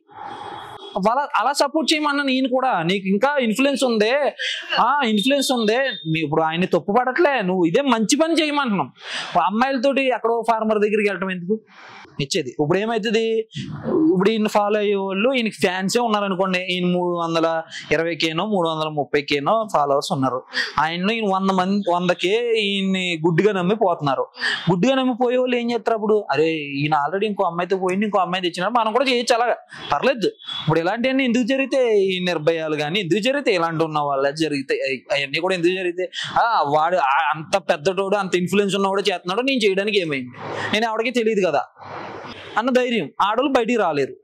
అలా సపోర్ట్ చేయమన్నా. నేను కూడా నీకు ఇంకా ఇన్ఫ్లుయెన్స్ ఉంది, ఇప్పుడు ఆయన్ని తప్పు పడట్లే, నువ్వు ఇదే మంచి పని చేయమంటున్నాం. అమ్మాయిలతోటి ఎక్కడో ఫార్మర్ దగ్గరికి వెళ్ళటం ఎందుకు ఇచ్చేది? ఇప్పుడు ఏమవుతుంది, ఇప్పుడు ఈయన ఫాలో అయ్యే వాళ్ళు ఈయనకి ఫ్యాన్సే ఉన్నారనుకోండి. ఈయన 320Kనో 330Kనో ఫాలోవర్స్ ఉన్నారు. ఆయనలో ఈయన 100K ఈయన్ని గుడ్డుగా నమ్మి పోతున్నారు. గుడ్డుగా నమ్మి పోయే వాళ్ళు ఏం చేస్తారు? అప్పుడు అరే ఈయన ఆల్రెడీ ఇంకో అమ్మాయితో పోయింది, ఇంకో అమ్మాయి తెచ్చినారు, మనం కూడా చేయొచ్చు, అలాగా పర్లేదు. ఇప్పుడు ఇలాంటివన్నీ ఎందుకు జరిగితే, ఈ నిర్భయాలు కానీ ఎందుకు జరిగితే, ఇలాంటి ఉన్న వాళ్ళ జరిగితే అవన్నీ కూడా ఎందుకు జరిగితే, వాడు అంత పెద్దటోడు అంత ఇన్ఫ్లుయెన్స్ ఉన్నవాడు చేస్తున్నాడు, నేను చేయడానికి ఏమైంది, నేను ఎవరికి తెలియదు కదా అన్న ధైర్యం ఆడవాళ్ళు బయటికి రాలేరు.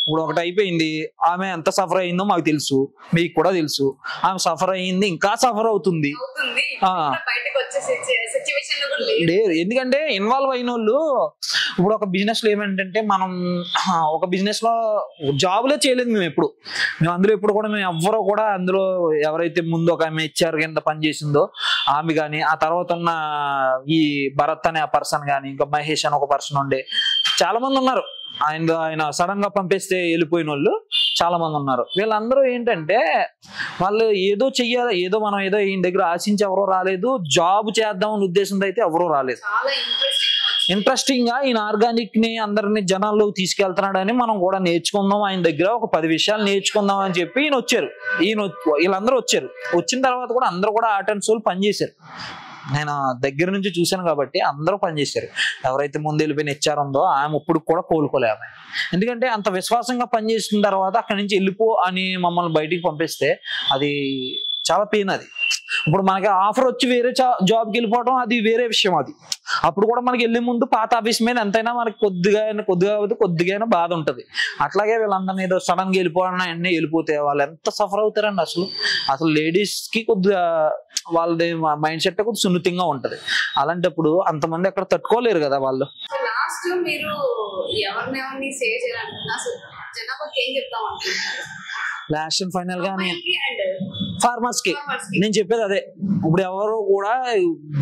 ఇప్పుడు ఒకటి అయిపోయింది, ఆమె ఎంత సఫర్ అయిందో మాకు తెలుసు, మీకు కూడా తెలుసు. ఆమె సఫర్ అయ్యింది, ఇంకా సఫర్ అవుతుంది. ఎందుకంటే ఇన్వాల్వ్ అయిన వాళ్ళు ఇప్పుడు ఒక బిజినెస్ లో ఏమంటే, మనం ఒక బిజినెస్ లో జాబులే చేయలేదు మేము అందులో ఎప్పుడు కూడా మేము ఎవ్వరూ కూడా అందులో ఎవరైతే ముందు ఒక ఆమె HR కింద పనిచేసిందో ఆమె కానీ, ఆ తర్వాత ఉన్న ఈ భరత్ అనే ఆ పర్సన్ కానీ, ఇంకా మహేష్ అని ఒక పర్సన్ ఉండే, చాలా మంది ఉన్నారు. ఆయన సడన్ గా పంపిస్తే వెళ్ళిపోయిన వాళ్ళు చాలా మంది ఉన్నారు. వీళ్ళందరూ ఏంటంటే వాళ్ళు ఏదో చెయ్యాలి, మనం ఈయన దగ్గర ఆశించి ఎవరో రాలేదు, జాబ్ చేద్దామని ఉద్దేశంతో అయితే ఎవరో రాలేదు. ఇంట్రెస్టింగ్ గా ఈయన ఆర్గానిక్ ని అందరినీ జనాల్లోకి తీసుకెళ్తున్నాడని మనం కూడా నేర్చుకుందాం, ఆయన దగ్గర ఒక 10 విషయాలు నేర్చుకుందాం అని చెప్పి వీళ్ళందరూ వచ్చారు. వచ్చిన తర్వాత కూడా అందరూ కూడా ఆర్ట్ అండ్ సోల్ పనిచేశారు. నేను దగ్గర నుంచి చూశాను కాబట్టి అందరూ పనిచేశారు. ఎవరైతే ముందు వెళ్ళిపోయిన హెచ్ఆర్ ఉందో ఆమె ఇప్పుడు కూడా కోలుకోలే ఆమె. ఎందుకంటే అంత విశ్వాసంగా పనిచేసిన తర్వాత అక్కడి నుంచి వెళ్ళిపో అని మమ్మల్ని బయటికి పంపిస్తే అది చాలా పెయిన్. అది ఇప్పుడు మనకి ఆఫర్ వచ్చి వేరే జాబ్కి వెళ్ళిపోవడం అది వేరే విషయం. అది అప్పుడు కూడా మనకి వెళ్ళే ముందు పాత ఆఫీస్ మీద ఎంతైనా మనకి కొద్దిగా బాధ ఉంటుంది. అట్లాగే వీళ్ళందరినీ ఏదో సడన్ గా వెళ్ళిపోవాలని అన్నీ వెళ్ళిపోతే వాళ్ళు ఎంత సఫర్ అవుతారండి. అసలు లేడీస్ కి కొద్దిగా వాళ్ళది మైండ్ సెట్ కొద్దిగా సున్నితంగా ఉంటది. అలాంటప్పుడు అంతమంది అక్కడ తట్టుకోలేరు కదా వాళ్ళు. లాస్ట్ మీరు ఎవరిని సేవ్ చేయాలనుకున్నా జనాభాకి ఏం చెప్తాం అనుకుంటున్నారు? లాస్ట్ అండ్ ఫైనల్ గా ఫార్మర్స్ కి నేను చెప్పేది అదే. ఇప్పుడు ఎవరు కూడా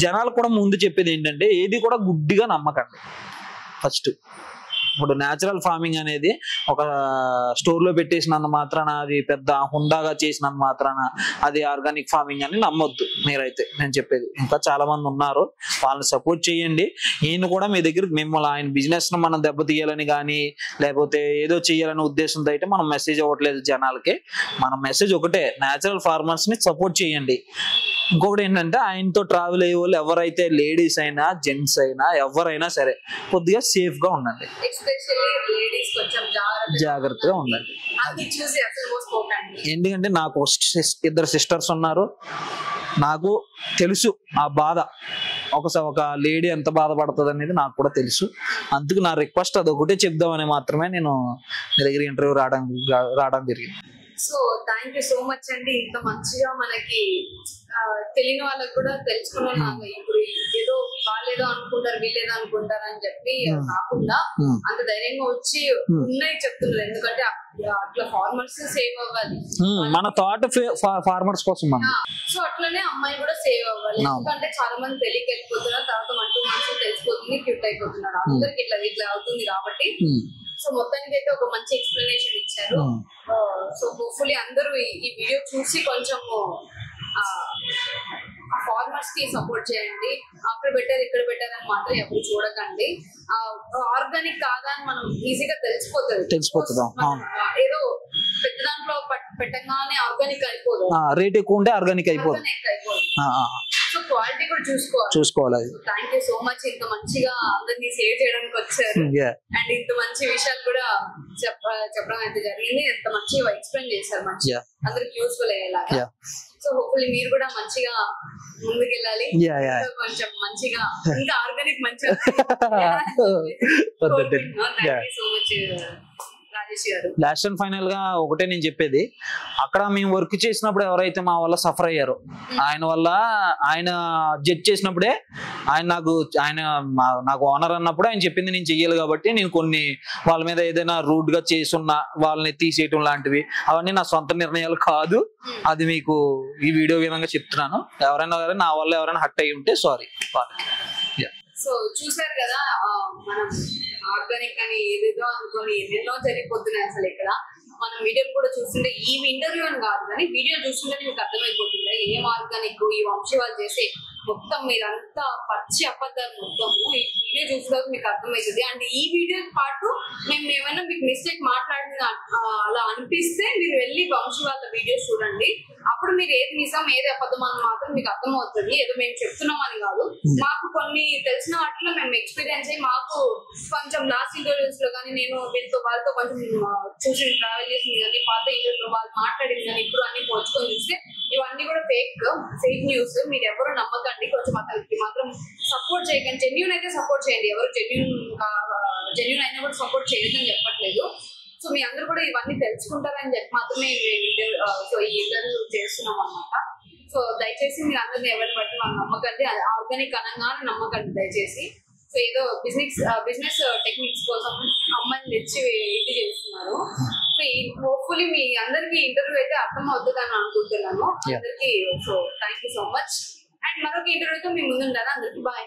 జనాలు కూడా ముందు చెప్పేది ఏంటంటే ఏది కూడా గుడ్డిగా నమ్మకండి. ఫస్ట్ ఇప్పుడు న్యాచురల్ ఫార్మింగ్ అనేది ఒక స్టోర్ లో పెట్టేసినంత మాత్రాన, అది పెద్ద హుందాగా చేసినంత మాత్రాన అది ఆర్గానిక్ ఫార్మింగ్ అని నమ్మొద్దు మీరైతే. నేను చెప్పేది ఇంకా చాలా మంది ఉన్నారు, వాళ్ళని సపోర్ట్ చేయండి. ఈయన కూడా మీ దగ్గర మిమ్మల్ని ఆయన బిజినెస్ ను మనం దెబ్బతీయాలని కానీ లేకపోతే ఏదో చేయాలనే ఉద్దేశంతో అయితే మనం మెసేజ్ అవ్వట్లేదు జనాలకి. మన మెసేజ్ ఒకటే, న్యాచురల్ ఫార్మర్స్ ని సపోర్ట్ చేయండి. ఇంకొకటి ఏంటంటే ఆయనతో ట్రావెల్ అయ్యే వాళ్ళు ఎవరైతే లేడీస్ అయినా జెంట్స్ అయినా ఎవరైనా సరే కొద్దిగా సేఫ్ గా ఉండండి, జాగ్రత్తగా ఉండండి. ఎందుకంటే నాకు ఇద్దరు సిస్టర్స్ ఉన్నారు, నాకు తెలుసు ఆ బాధ. ఒక లేడీ ఎంత బాధపడుతుంది అనేది నాకు కూడా తెలుసు. అందుకు నా రిక్వెస్ట్ అది ఒకటే చెప్దామని మాత్రమే నేను మీ దగ్గర ఇంటర్వ్యూ రావడం జరిగింది. So thank you so much అండి. ఇంత మంచిగా మనకి తెలియని వాళ్ళకి కూడా తెలుసుకున్నాను. ఇప్పుడు ఏదో వాళ్ళేదో అనుకుంటారు వీళ్ళేదో అనుకుంటారు అని చెప్పి కాకుండా అంత ధైర్యంగా వచ్చి ఉన్నాయి చెప్తున్నారు. ఎందుకంటే అట్లా ఫార్మర్స్ సేవ్ అవ్వాలి, మన థాట్ ఫార్మర్స్ కోసం. సో అట్లనే అమ్మాయి కూడా సేవ్ అవ్వాలి. ఎందుకంటే చాలా మంది తెలియక వెళ్ళిపోతున్నారు, తర్వాత 1-2 months తెలిసిపోతుంది, క్యూట్ అయిపోతున్నారు. అందరికి ఇట్లా అవుతుంది కాబట్టి సో మొత్తానికి అయితే ఒక మంచి ఎక్స్ప్లెనేషన్ ఇచ్చారు. సో హోప్ఫుల్లీ అందరూ ఈ వీడియో చూసి కొంచెం ఫార్మర్స్ కి సపోర్ట్ చేయండి. అక్కడ బెటర్ ఇక్కడ బెటర్ అని మాత్రం ఎవరు చూడకండి. ఆర్గానిక్ కాదా అని మనం ఈజీగా తెలిసిపోతుంది. ఏదో పెద్ద దాంట్లో పెట్టగానే ఆర్గానిక్ అయిపోదు, రేట్ ఎక్కువ ఉంటే ఆర్గానిక్ అయిపోదు. సో క్వాలిటీ కూడా చూసుకోవాలి. Thank you so much. ఇంత మంచిగా అందరినీ సేవ్ చేయడానికి వచ్చారు అండ్ ఇంత మంచి విషయాలు కూడా చెప్పడం అయితే జరిగింది. ఎంత మంచిగా ఎక్స్ప్లెయిన్ చేశారు, మంచిగా అందరికి యూస్ఫుల్ అయ్యేలాగా. సో హోప్ఫుల్లీ మీరు కూడా మంచిగా ముందుకెళ్ళాలి, కొంచెం మంచిగా ఇంకా ఆర్గానిక్ మంచిగా. సో మచ్ రాజేష్ గారు. లాస్ట్ అండ్ ఫైనల్ గా ఒకటే నేను చెప్పేది, అక్కడ మేము వర్క్ చేసినప్పుడు ఎవరైతే మా వల్ల సఫర్ అయ్యారో ఆయన జడ్జ్ చేసినప్పుడే నాకు ఓనర్ అన్నప్పుడు ఆయన చెప్పింది నేను చెయ్యాలి. కాబట్టి నేను కొన్ని వాళ్ళ మీద ఏదైనా రూడ్ గా చేసున్నా వాళ్ళని తీసేయటం లాంటివి అవన్నీ నా సొంత నిర్ణయాలు కాదు. అది మీకు ఈ వీడియో విధంగా చెప్తున్నాను. ఎవరైనా నా వల్ల ఎవరైనా హర్ట్ అయ్యి ఉంటే సారీ. సో చూసారు కదా, మనం ఆర్గానిక్ అని ఏదేదో అనుకొని ఎన్నెన్నో జరిగిపోతున్నాయి. అసలు ఇక్కడ మనం వీడియోలు కూడా చూస్తుంటే ఈ ఇంటర్వ్యూ అని కాదు కానీ వీడియో చూస్తుంటే మీకు అర్థమైపోతుంది ఏం ఆర్గానిక్ ఈ వంశీ వాళ్ళు చేసే మొత్తం మీరంతా పచ్చి అబద్ధాలు మొత్తము ఈ వీడియో చూసినాక మీకు అర్థమవుతుంది. అండ్ ఈ వీడియో పాటు మేము ఏమైనా మీకు మిస్టేక్ మాట్లాడిన అలా అనిపిస్తే మీరు వెళ్ళి వంశీ వాళ్ళ వీడియోస్ చూడండి. అప్పుడు మీరు ఏది నిజం ఏది అబద్ధం అని మాత్రం మీకు అర్థమవుతుంది. ఏదో మేము చెప్తున్నాం అని కాదు, మాకు కొన్ని తెలిసిన వాటిలో మేము ఎక్స్పీరియన్స్ అయ్యి మాకు కొంచెం లాస్ట్ ఇంటర్వ్యూస్ లో కానీ నేను వాళ్ళతో కొంచెం చూసి ట్రావెల్ చేసింది కానీ పాత ఇంటర్వ్యూలో వాళ్ళు మాట్లాడింది కానీ ఇప్పుడు అన్ని పోల్చుకొని చూస్తే ఇవన్నీ కూడా ఫేక్ న్యూస్. మీరు ఎవరు నమ్మకండి, కొంచెం అతనికి మాత్రం సపోర్ట్ చేయకండి. జెన్యూన్ అయితే సపోర్ట్ చేయండి, ఎవరు జెన్యూన్ అయినా కూడా సపోర్ట్ చేయొద్దని చెప్పట్లేదు. సో మీ అందరూ కూడా ఇవన్నీ తెలుసుకుంటారని చెప్పి మాత్రమే సో ఈ ఇంటర్వ్యూ చేస్తున్నాం అన్నమాట. సో దయచేసి మీరు అందరినీ ఎవరిని బట్టి వాళ్ళు నమ్మకండి, ఆర్గానిక్ అనగానే నమ్మకండి దయచేసి. సో ఏదో బిజినెస్ టెక్నిక్స్ కోసం అమ్మాయిని తెచ్చి ఇది చేస్తున్నారు. సో హోప్ఫుల్లీ మీ అందరికి ఇంటర్వ్యూ అయితే అర్థం అవుతుంది అని అనుకుంటున్నాను అందరికి. So thank you so much. And మరొక ఇంటర్వ్యూతో మీ ముందు ఉంటాను. అందరికి బాయ్.